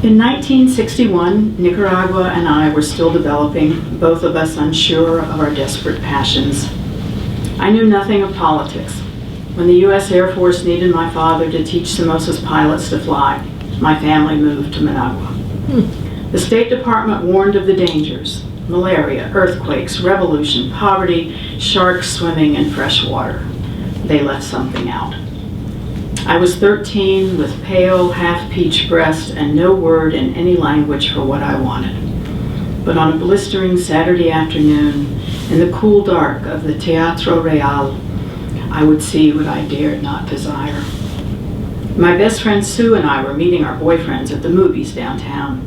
S6: In 1961, Nicaragua and I were still developing, both of us unsure of our desperate passions. I knew nothing of politics. When the U.S. Air Force needed my father to teach Somoza's pilots to fly, my family moved to Managua. The State Department warned of the dangers: malaria, earthquakes, revolution, poverty, sharks swimming in fresh water. They left something out. I was 13 with pale, half-peach breast and no word in any language for what I wanted. But on a blistering Saturday afternoon, in the cool dark of the Teatro Real, I would see what I dared not desire. My best friend Sue and I were meeting our boyfriends at the movies downtown.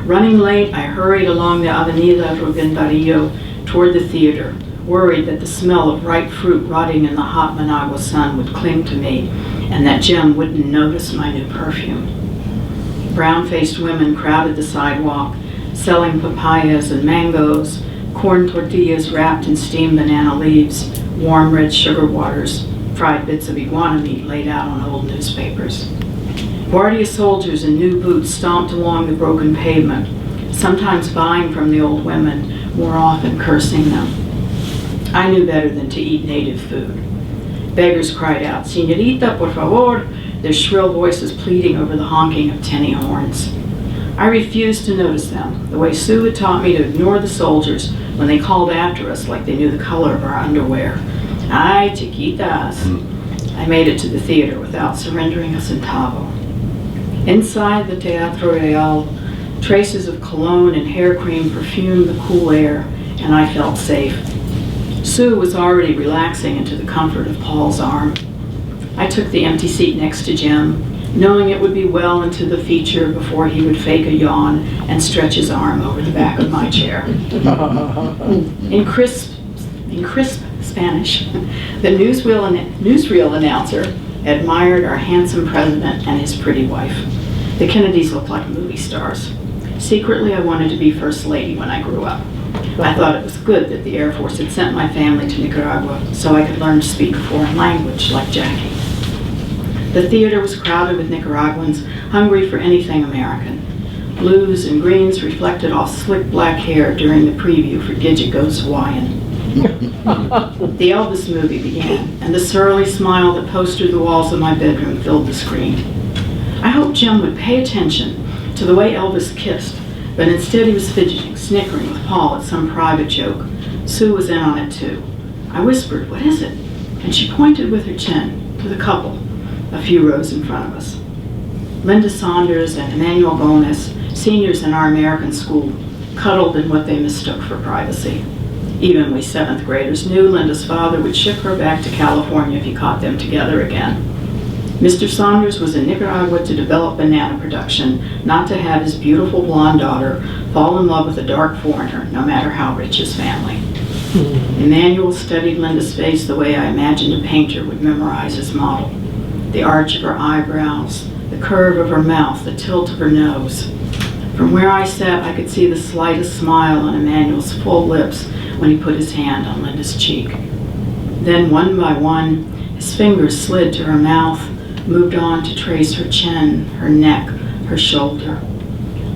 S6: Running late, I hurried along the Avenida Rubén Darío toward the theater, worried that the smell of ripe fruit rotting in the hot Managua sun would cling to me and that Jim wouldn't notice my new perfume. Brown-faced women crowded the sidewalk, selling papayas and mangoes, corn tortillas wrapped in steamed banana leaves, warm red sugar waters, fried bits of iguana meat laid out on old newspapers. Guardia soldiers in new boots stomped along the broken pavement, sometimes buying from the old women, more often cursing them. I knew better than to eat native food. Beggars cried out, "Señorita, por favor," their shrill voices pleading over the honking of tinny horns. I refused to notice them, the way Sue had taught me to ignore the soldiers when they called after us like they knew the color of our underwear. Ay, chiquitas. I made it to the theater without surrendering a centavo. Inside the Teatro Real, traces of cologne and hair cream perfumed the cool air, and I felt safe. Sue was already relaxing into the comfort of Paul's arm. I took the empty seat next to Jim, knowing it would be well into the feature before he would fake a yawn and stretch his arm over the back of my chair. In crisp Spanish, the newsreel announcer admired our handsome president and his pretty wife. The Kennedys looked like movie stars. Secretly, I wanted to be First Lady when I grew up. I thought it was good that the Air Force had sent my family to Nicaragua so I could learn to speak a foreign language like Jackie. The theater was crowded with Nicaraguans hungry for anything American. Blues and greens reflected off slick black hair during the preview for Gidget Goes Hawaiian. The Elvis movie began, and the surly smile that postered the walls of my bedroom filled the screen. I hoped Jim would pay attention to the way Elvis kissed, but instead he was fidgeting, snickering with Paul at some private joke. Sue was in on it too. I whispered, "What is it?" And she pointed with her chin to the couple a few rows in front of us. Linda Saunders and Emmanuel Gomez, seniors in our American school, cuddled in what they mistook for privacy. Even we 7th graders knew Linda's father would ship her back to California if he caught them together again. Mr. Saunders was in Nicaragua to develop banana production, not to have his beautiful blonde daughter fall in love with a dark foreigner, no matter how rich his family. Emmanuel studied Linda's face the way I imagined a painter would memorize his model. The arch of her eyebrows, the curve of her mouth, the tilt of her nose. From where I sat, I could see the slightest smile on Emmanuel's full lips when he put his hand on Linda's cheek. Then, one by one, his fingers slid to her mouth, moved on to trace her chin, her neck, her shoulder.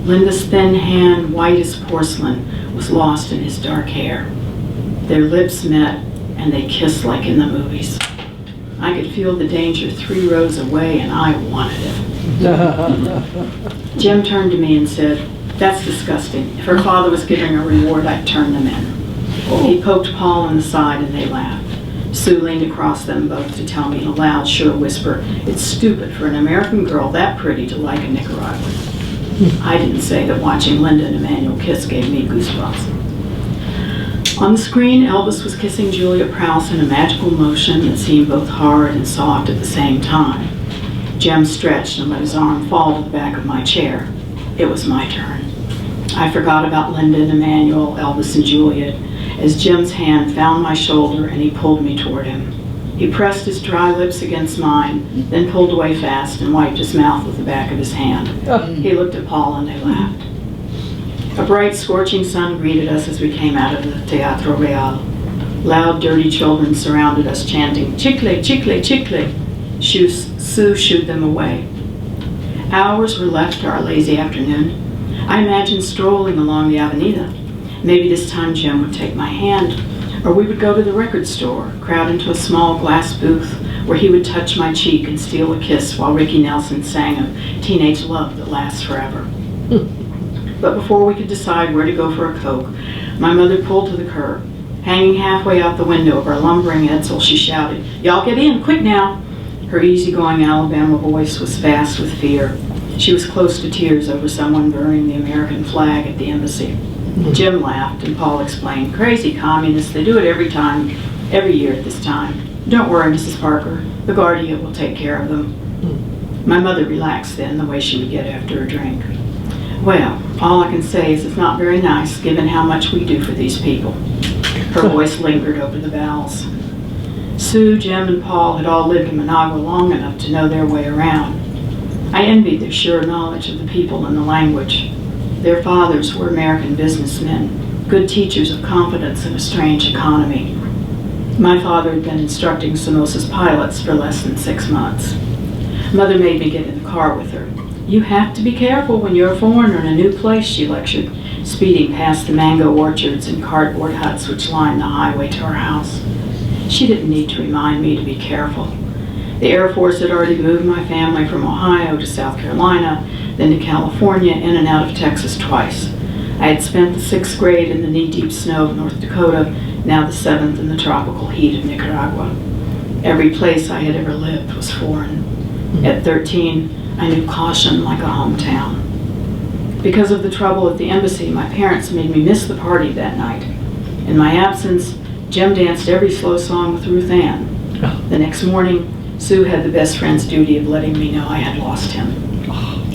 S6: Linda's thin hand, white as porcelain, was lost in his dark hair. Their lips met, and they kissed like in the movies. I could feel the danger 3 rows away, and I wanted it. Jim turned to me and said, "That's disgusting. If her father was giving a reward, I'd turn them in." He poked Paul in the side and they laughed. Sue leaned across them both to tell me in a loud, sure whisper, "It's stupid for an American girl that pretty to like a Nicaraguan." I didn't say that watching Linda and Emmanuel kiss gave me goosebumps. On the screen, Elvis was kissing Julia Prowse in a magical motion that seemed both hard and soft at the same time. Jim stretched and let his arm fall to the back of my chair. It was my turn. I forgot about Linda and Emmanuel, Elvis and Juliet, as Jim's hand found my shoulder and he pulled me toward him. He pressed his dry lips against mine, then pulled away fast and wiped his mouth with the back of his hand. He looked at Paul and they laughed. A bright, scorching sun greeted us as we came out of the Teatro Real. Loud, dirty children surrounded us chanting, "Chicle, chicle, chicle." Sue shooed them away. Hours were left to our lazy afternoon. I imagined strolling along the Avenida. Maybe this time Jim would take my hand, or we would go to the record store, crowd into a small glass booth where he would touch my cheek and steal a kiss while Ricky Nelson sang of teenage love that lasts forever. But before we could decide where to go for a Coke, my mother pulled to the curb. Hanging halfway out the window of our lumbering Edsel, she shouted, "Y'all get in, quick now!" Her easygoing Alabama voice was fast with fear. She was close to tears over someone burning the American flag at the embassy. Jim laughed and Paul explained, "Crazy communists, they do it every year at this time. Don't worry, Mrs. Parker, the Guardia will take care of them." My mother relaxed then, the way she would get after a drink. Well, all I can say is it's not very nice given how much we do for these people. Her voice lingered over the vowels. Sue, Jim, and Paul had all lived in Managua long enough to know their way around. I envied their sure knowledge of the people and the language. Their fathers were American businessmen, good teachers of confidence in a strange economy. My father had been instructing Sonosa's pilots for less than 6 months. Mother made me get in the car with her. "You have to be careful when you're a foreigner in a new place," she lectured, speeding past the mango orchards and cardboard huts which lined the highway to our house. She didn't need to remind me to be careful. The Air Force had already moved my family from Ohio to South Carolina, then to California, in and out of Texas twice. I had spent the 6th grade in the knee-deep snow of North Dakota, now the 7th in the tropical heat of Nicaragua. Every place I had ever lived was foreign. At 13, I knew caution like a hometown. Because of the trouble at the embassy, my parents made me miss the party that night. In my absence, Jim danced every slow song with Ruth Ann. The next morning, Sue had the best friend's duty of letting me know I had lost him.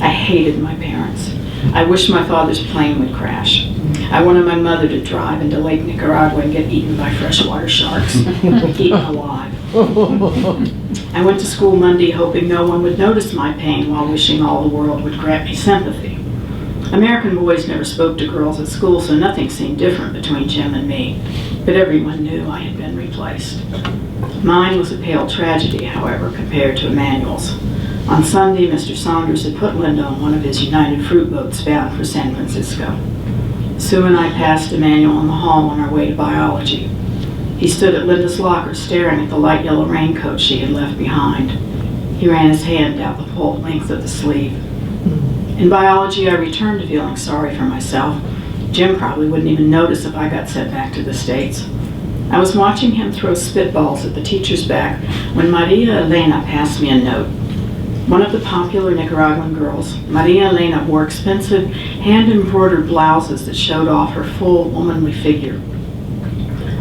S6: I hated my parents. I wished my father's plane would crash. I wanted my mother to drive into Lake Nicaragua and get eaten by freshwater sharks, eaten alive. I went to school Monday hoping no one would notice my pain while wishing all the world would grant me sympathy. American boys never spoke to girls at school, so nothing seemed different between Jim and me, but everyone knew I had been replaced. Mine was a pale tragedy, however, compared to Emmanuel's. On Sunday, Mr. Saunders had put Linda on one of his United Fruit boats bound for San Francisco. Sue and I passed Emmanuel in the hall on our way to biology. He stood at Linda's locker staring at the light yellow raincoat she had left behind. He ran his hand down the whole length of the sleeve. In biology, I returned to feeling sorry for myself. Jim probably wouldn't even notice if I got sent back to the States. I was watching him throw spitballs at the teacher's back when Maria Elena passed me a note. One of the popular Nicaraguan girls, Maria Elena, wore expensive hand-embroidered blouses that showed off her full womanly figure.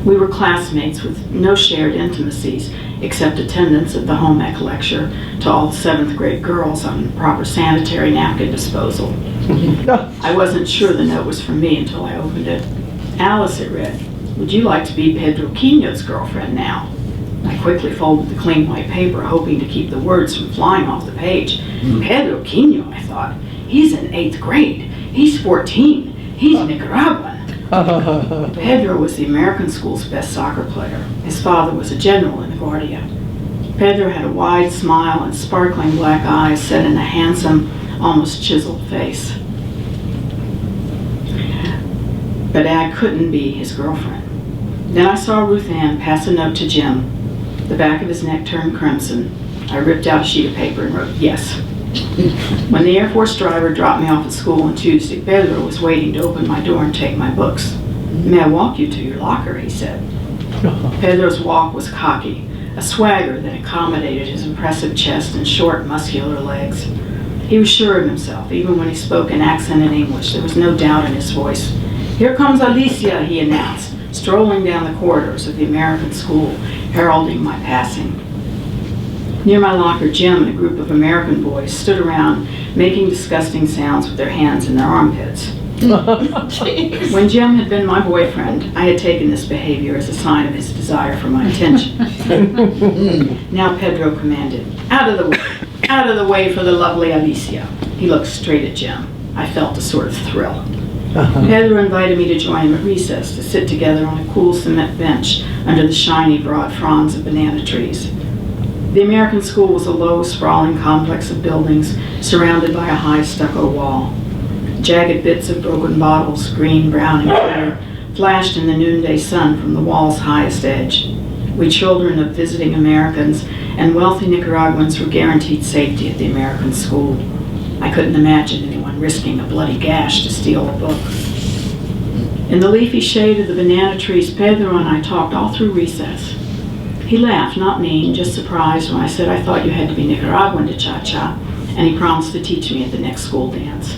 S6: We were classmates with no shared intimacies except attendance at the home ec lecture to all the 7th grade girls on proper sanitary napkin disposal. I wasn't sure the note was for me until I opened it. "Alice," it read, "would you like to be Pedro Quino's girlfriend now?" I quickly folded the clean white paper, hoping to keep the words from flying off the page. Pedro Quino, I thought. He's in 8th grade. He's 14. He's Nicaraguan. Pedro was the American school's best soccer player. His father was a general in the Guardia. Pedro had a wide smile and sparkling black eyes set in a handsome, almost chiseled face. But I couldn't be his girlfriend. Then I saw Ruth Ann pass a note to Jim. The back of his neck turned crimson. I ripped out a sheet of paper and wrote, "Yes." When the Air Force driver dropped me off at school on Tuesday, Pedro was waiting to open my door and take my books. "May I walk you to your locker?" he said. Pedro's walk was cocky, a swagger that accommodated his impressive chest and short, muscular legs. He was sure of himself, even when he spoke in accented English. There was no doubt in his voice. "Here comes Alicia," he announced, strolling down the corridors of the American school, heralding my passing. Near my locker, Jim and a group of American boys stood around, making disgusting sounds with their hands in their armpits. When Jim had been my boyfriend, I had taken this behavior as a sign of his desire for my attention. Now Pedro commanded, "Out of the way! Out of the way for the lovely Alicia." He looked straight at Jim. I felt a sort of thrill. Pedro invited me to join him at recess to sit together on a cool cement bench under the shiny, broad fronds of banana trees. The American school was a low, sprawling complex of buildings surrounded by a high stucco wall. Jagged bits of broken bottles, green, brown, and clear, flashed in the noonday sun from the wall's highest edge. We children of visiting Americans and wealthy Nicaraguans were guaranteed safety at the American school. I couldn't imagine anyone risking a bloody gash to steal a book. In the leafy shade of the banana trees, Pedro and I talked all through recess. He laughed, not mean, just surprised when I said I thought you had to be Nicaraguan to cha-cha, and he promised to teach me at the next school dance.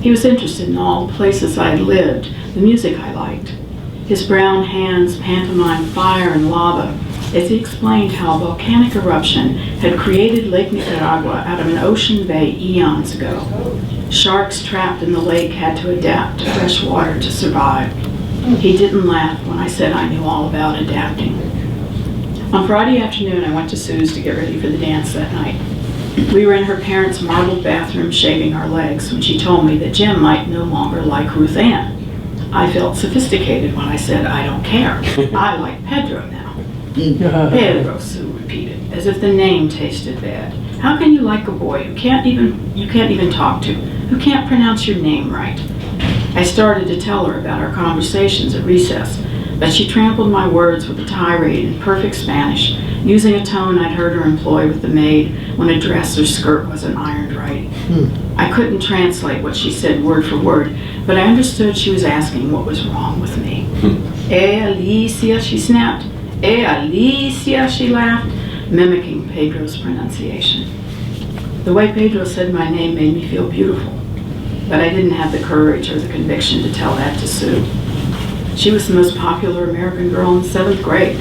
S6: He was interested in all the places I had lived, the music I liked. His brown hands pantomimed fire and lava as he explained how a volcanic eruption had created Lake Nicaragua out of an ocean bay eons ago. Sharks trapped in the lake had to adapt to fresh water to survive. He didn't laugh when I said I knew all about adapting. On Friday afternoon, I went to Sue's to get ready for the dance that night. We were in her parents' marbled bathroom shaving our legs when she told me that Jim might no longer like Ruth Ann. I felt sophisticated when I said, "I don't care. I like Pedro now." "Pedro," Sue repeated, as if the name tasted bad. "How can you like a boy you can't even talk to, who can't pronounce your name right?" I started to tell her about our conversations at recess, but she trampled my words with a tirade in perfect Spanish, using a tone I'd heard her employ with the maid when a dress or skirt wasn't ironed right. I couldn't translate what she said word for word, but I understood she was asking what was wrong with me. Alicia, she snapped. Alicia, she laughed, mimicking Pedro's pronunciation. The way Pedro said my name made me feel beautiful, but I didn't have the courage or the conviction to tell that to Sue. She was the most popular American girl in 7th grade.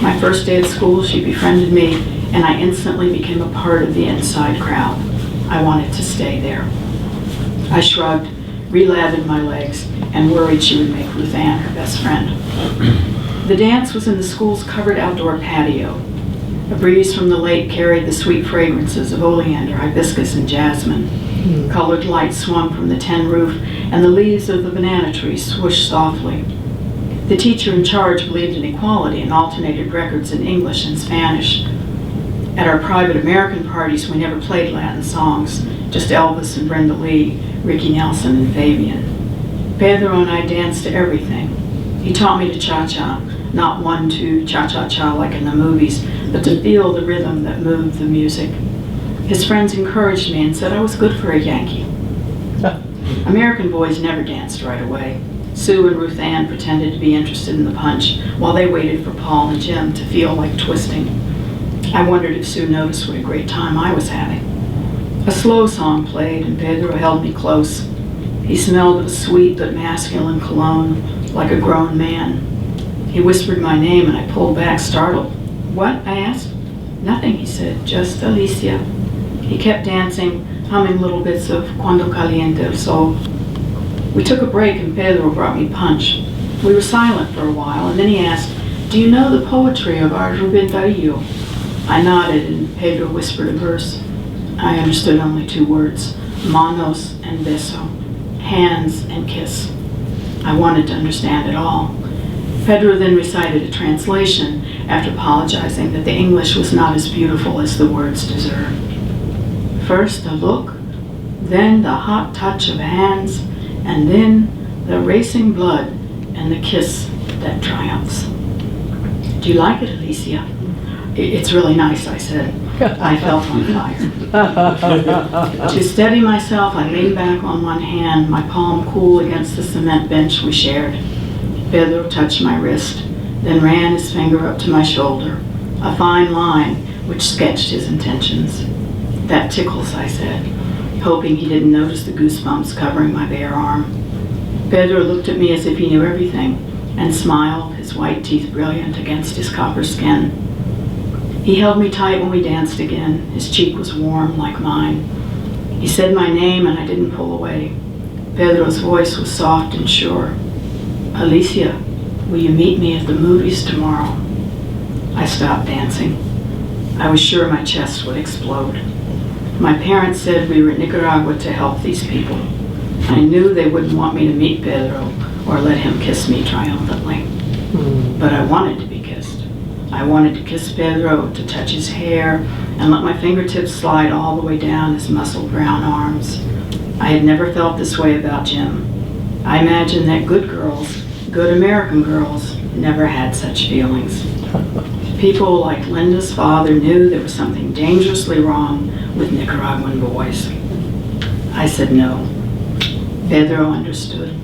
S6: My first day at school, she befriended me, and I instantly became a part of the inside crowd. I wanted to stay there. I shrugged, relathered my legs, and worried she would make Ruth Ann her best friend. The dance was in the school's covered outdoor patio. A breeze from the lake carried the sweet fragrances of oleander, hibiscus, and jasmine. Colored lights swung from the tin roof, and the leaves of the banana trees swooshed softly. The teacher in charge believed in equality and alternated records in English and Spanish. At our private American parties, we never played Latin songs, just Elvis and Brenda Lee, Ricky Nelson and Fabian. Pedro and I danced to everything. He taught me to cha-cha, not 1-2 cha-cha-cha like in the movies, but to feel the rhythm that moved the music. His friends encouraged me and said I was good for a Yankee. American boys never danced right away. Sue and Ruth Ann pretended to be interested in the punch while they waited for Paul and Jim to feel like twisting. I wondered if Sue noticed what a great time I was having. A slow song played and Pedro held me close. He smelled of a sweet but masculine cologne, like a grown man. He whispered my name and I pulled back, startled. "What?" I asked. "Nothing," he said, "just Alicia." He kept dancing, humming little bits of Cuando Caliente el Sol. We took a break and Pedro brought me punch. We were silent for a while and then he asked, "Do you know the poetry of our Provincetown?" I nodded and Pedro whispered a verse. I understood only 2 words, manos and beso, hands and kiss. I wanted to understand it all. Pedro then recited a translation after apologizing that the English was not as beautiful as the words deserved. First a look, then the hot touch of hands, and then the racing blood and the kiss that triumphs. "Do you like it, Alicia?" It's really nice, I said. I felt on fire. To steady myself, I leaned back on one hand, my palm cool against the cement bench we shared. Pedro touched my wrist, then ran his finger up to my shoulder, a fine line which sketched his intentions. That tickles, I said, hoping he didn't notice the goosebumps covering my bare arm. Pedro looked at me as if he knew everything and smiled, his white teeth brilliant against his copper skin. He held me tight when we danced again. His cheek was warm like mine. He said my name and I didn't pull away. Pedro's voice was soft and sure. Alicia, will you meet me at the movies tomorrow? I stopped dancing. I was sure my chest would explode. My parents said we were in Nicaragua to help these people. I knew they wouldn't want me to meet Pedro or let him kiss me triumphantly. But I wanted to be kissed. I wanted to kiss Pedro, to touch his hair, and let my fingertips slide all the way down his muscled brown arms. I had never felt this way about Jim. I imagined that good girls, good American girls, never had such feelings. People like Linda's father knew there was something dangerously wrong with Nicaraguan boys. I said no. Pedro understood.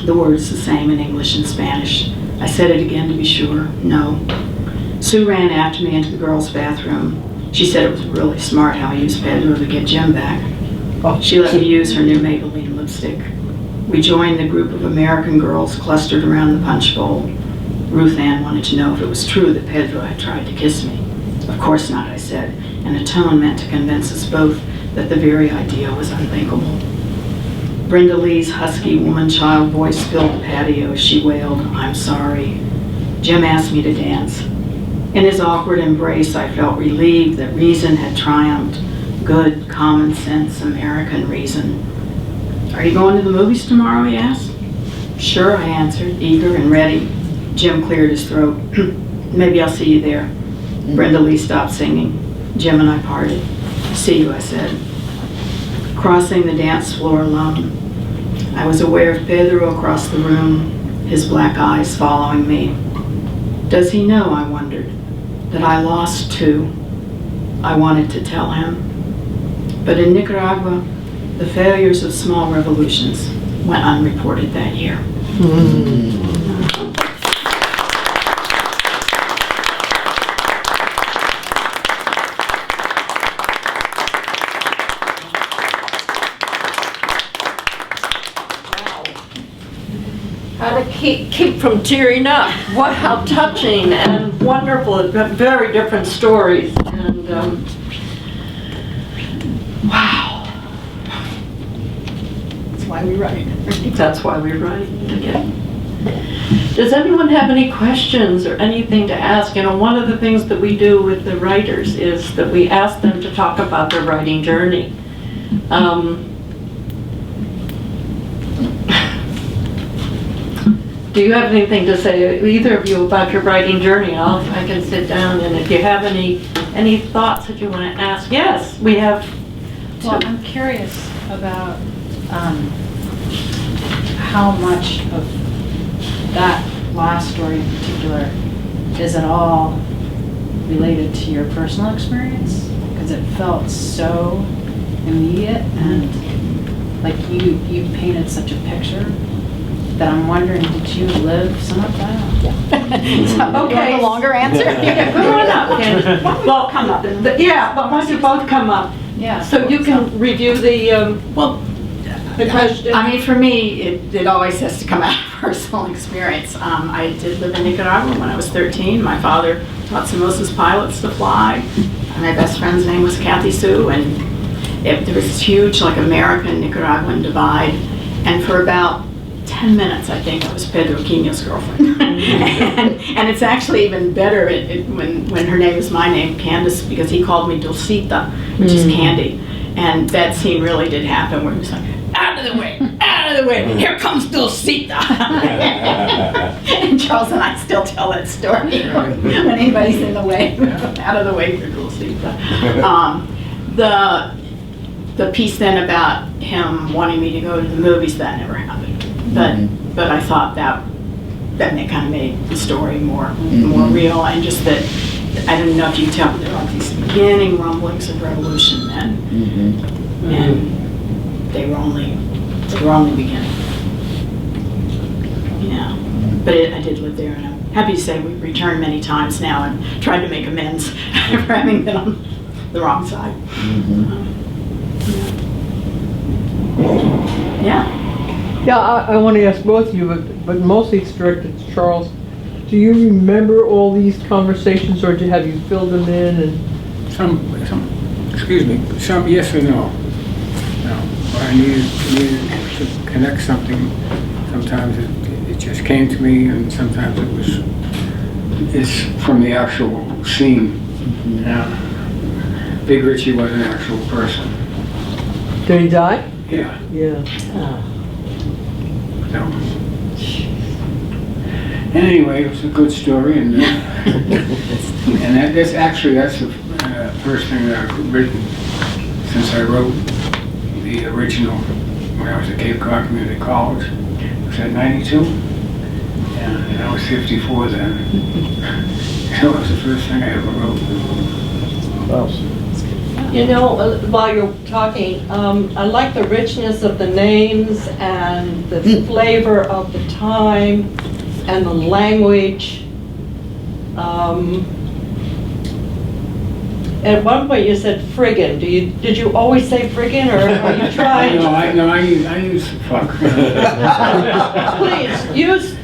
S6: The word's the same in English and Spanish. I said it again to be sure. No. Sue ran after me into the girls' bathroom. She said it was really smart how I used Pedro to get Jim back. She let me use her new Maybelline lipstick. We joined the group of American girls clustered around the punch bowl. Ruth Ann wanted to know if it was true that Pedro had tried to kiss me. Of course not, I said, and a tone meant to convince us both that the very idea was unthinkable. Brenda Lee's husky woman-child voice filled the patio as she wailed, "I'm sorry." Jim asked me to dance. In his awkward embrace, I felt relieved that reason had triumphed. Good, common sense, American reason. "Are you going to the movies tomorrow?" he asked. "Sure," I answered, eager and ready. Jim cleared his throat. "Maybe I'll see you there." Brenda Lee stopped singing. Jim and I parted. "See you," I said. Crossing the dance floor alone, I was aware of Pedro across the room, his black eyes following me. Does he know, I wondered, that I lost too? I wanted to tell him. But in Nicaragua, the failures of small revolutions went unreported that year.
S1: How to keep from tearing up. What, how touching and wonderful. Very different stories. And wow. That's why we write. That's why we write again. Does anyone have any questions or anything to ask? You know, one of the things that we do with the writers is that we ask them to talk about their writing journey. Do you have anything to say, either of you, about your writing journey? I can sit down, and if you have any thoughts that you want to ask. Yes, we have.
S7: Well, I'm curious about how much of that last story in particular is at all related to your personal experience, because it felt so immediate and like you painted such a picture that I'm wondering, did you live some of that?
S6: So, okay.
S7: A longer answer?
S6: Yeah, come on up, Candace. Well, come up.
S1: Yeah, but once you both come up,
S7: Yeah.
S1: so you can review the question.
S6: I mean, for me, it always has to come out of personal experience. I did live in Nicaragua when I was 13. My father taught Somoza's pilots to fly. My best friend's name was Kathy Sue, and there was this huge, like, American-Nicaraguan divide. And for about 10 minutes, I think, I was Pedro Quino's girlfriend. and it's actually even better when her name is my name, Candace, because he called me Dulcita, which is candy. And that scene really did happen, where he was like, out of the way, here comes Dulcita. And Charles and I still tell that story when anybody's in the way, out of the way for Dulcita. The piece then about him wanting me to go to the movies, that never happened. But I thought that kind of made the story more real, and just that I don't know if you can tell, but there are these beginning rumblings of revolution then. And they were only beginning. Yeah, but I did live there, and I'm happy to say we've returned many times now and tried to make amends for having been on the wrong side. Yeah.
S8: Yeah, I want to ask both of you, but mostly it's directed to Charles. Do you remember all these conversations, or have you filled them in? And
S5: Some, excuse me, some yes or no. No, I needed to connect something. Sometimes it just came to me, and sometimes it's from the actual scene. Yeah. Big Richie was an actual person.
S8: did he die?
S5: Yeah.
S8: Yeah.
S5: So. Anyway, it was a good story, and that's the first thing that I've written since I wrote the original when I was at Cape Cod Community College. Was that 92? Yeah, and I was 54 then. So it was the first thing I ever wrote.
S1: You know, while you're talking, I like the richness of the names and the flavor of the time and the language. At one point you said friggin'. Did you always say friggin', or are you trying?
S5: No, I use fuck.
S1: Please, use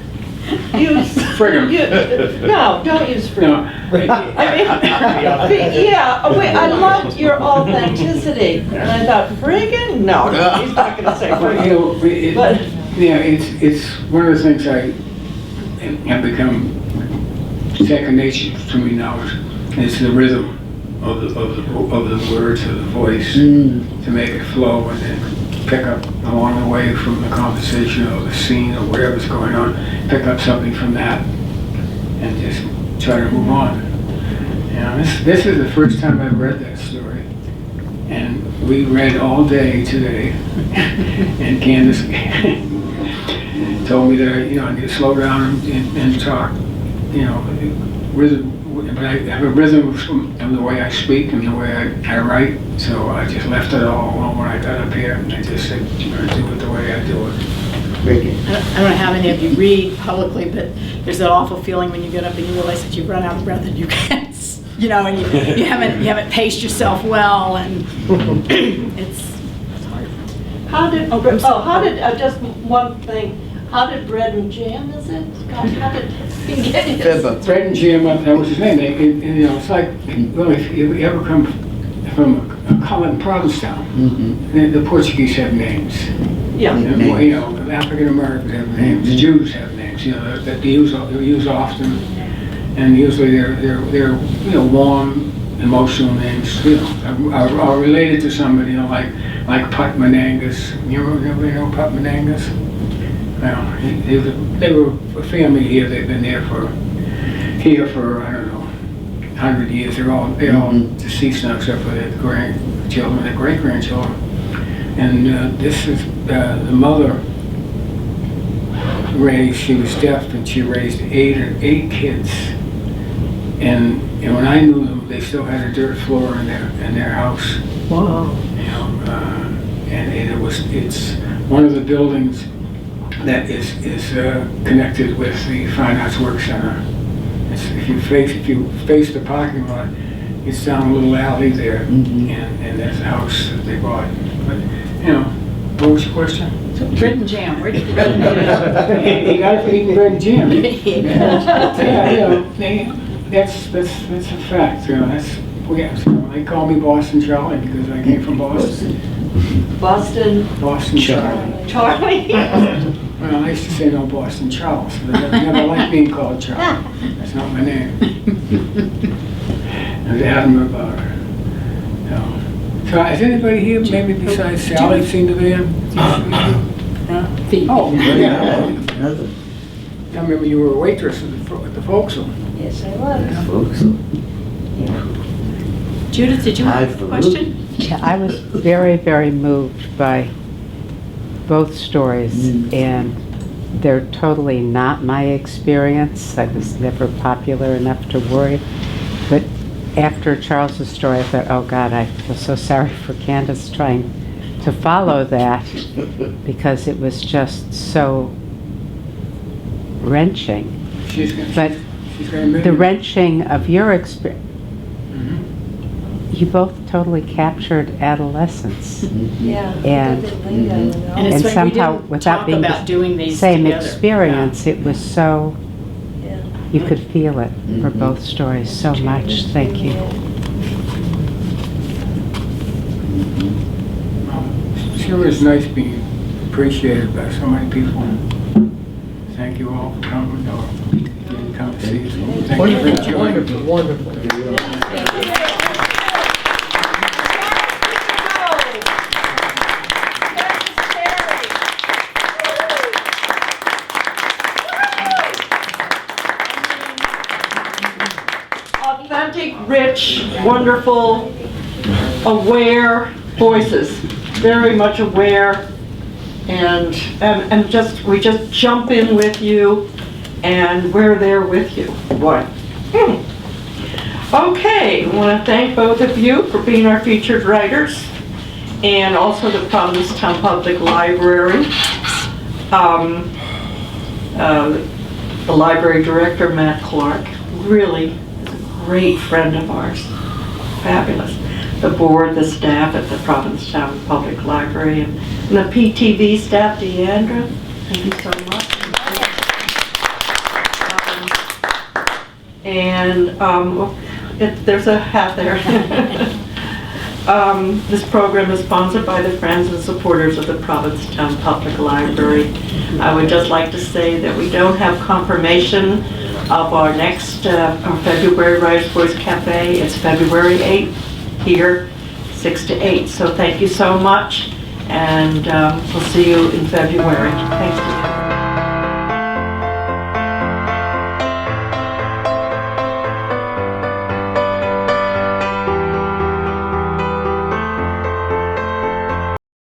S5: Friggin'.
S1: No, don't use friggin'. I mean, yeah, wait, I loved your authenticity, and I thought, friggin'? No, he's not gonna say friggin'. But
S5: yeah, it's one of the things I have become second nature to me now. Is the rhythm of the words, of the voice, to make it flow, and then pick up along the way from the conversation or the scene or whatever's going on, pick up something from that, and just try to move on. You know, this is the first time I've read that story, and we read all day today, and Candace told me that I need to slow down and talk, rhythm. But I have a rhythm from the way I speak and the way I write, so I just left it all alone when I got up here, and I just said, do it the way I do it.
S6: I don't know how many of you read publicly, but there's that awful feeling when you get up and you realize that you've run out of breath and you can't, and you haven't paced yourself well, and it's hard.
S1: Just one thing, how did Bread and Jam, is it? God, how did he get his?
S5: Bread and Jam, that was his name. It's like, well, if you ever come from a colony in Provincetown, the Portuguese have names.
S1: Yeah.
S5: The African Americans have names, the Jews have names, that they use often, and usually they're warm, emotional names, are related to somebody, like Putt Menangus. You know Putt Menangus? They were a family here. They've been here for I don't know, 100 years. They're all deceased now, except for their grandchildren, their great-grandchildren. And this is the mother raised. She was deaf, and she raised eight kids. And when I knew them, they still had a dirt floor in their house.
S8: Wow.
S5: And it's one of the buildings that is connected with the Fine Arts Work Center. If you face the parking lot, it's down a little alley there, and there's a house that they bought. But what was your question?
S6: Bread and Jam. Where did the bread and jam?
S5: You got to eat bread and jam. That's a fact. They call me Boston Charlie because I came from Boston.
S1: Boston Charlie.
S5: Well, I used to say no Boston Charles, but I never liked being called Charlie. That's not my name. I was adamant about her. So has anybody here, maybe besides Sally, seen the band? Oh, yeah. I remember you were a waitress at the Folksel.
S7: Yes, I was.
S6: Judith, did you have a question?
S9: Yeah, I was very, very moved by both stories, and they're totally not my experience. I was never popular enough to worry. But after Charles's story, I thought, oh God, I feel so sorry for Candace trying to follow that because it was just so wrenching. But the wrenching of your experience, you both totally captured adolescence.
S10: Yeah.
S9: And-
S6: And it's
S9: And
S6: like we
S9: somehow,
S6: didn't
S9: without
S6: talk
S9: being the
S6: about doing these
S9: same
S6: together.
S9: experience, it was so,
S10: Yeah.
S9: you could feel it for both stories so much. Thank you.
S5: Sure is nice being appreciated by so many people. Thank you all for coming, or you didn't come to see us. Thank you for
S8: Wonderful,
S5: joining.
S8: wonderful, wonderful.
S1: Authentic, rich, wonderful, aware voices, very much aware, and we just jump in with you, and we're there with you. Boy. Okay, I want to thank both of you for being our featured writers, and also the Provincetown Public Library. The library director, Matt Clark, really is a great friend of ours. Fabulous. The board, the staff at the Provincetown Public Library, and the PTV staff, Deandra, thank you so much. There's a hat there. This program is sponsored by the friends and supporters of the Provincetown Public Library. I would just like to say that we don't have confirmation of our next, our February Writers' Voice Cafe. It's February 8th here, 6 to 8. So thank you so much, and we'll see you in February. Thank you.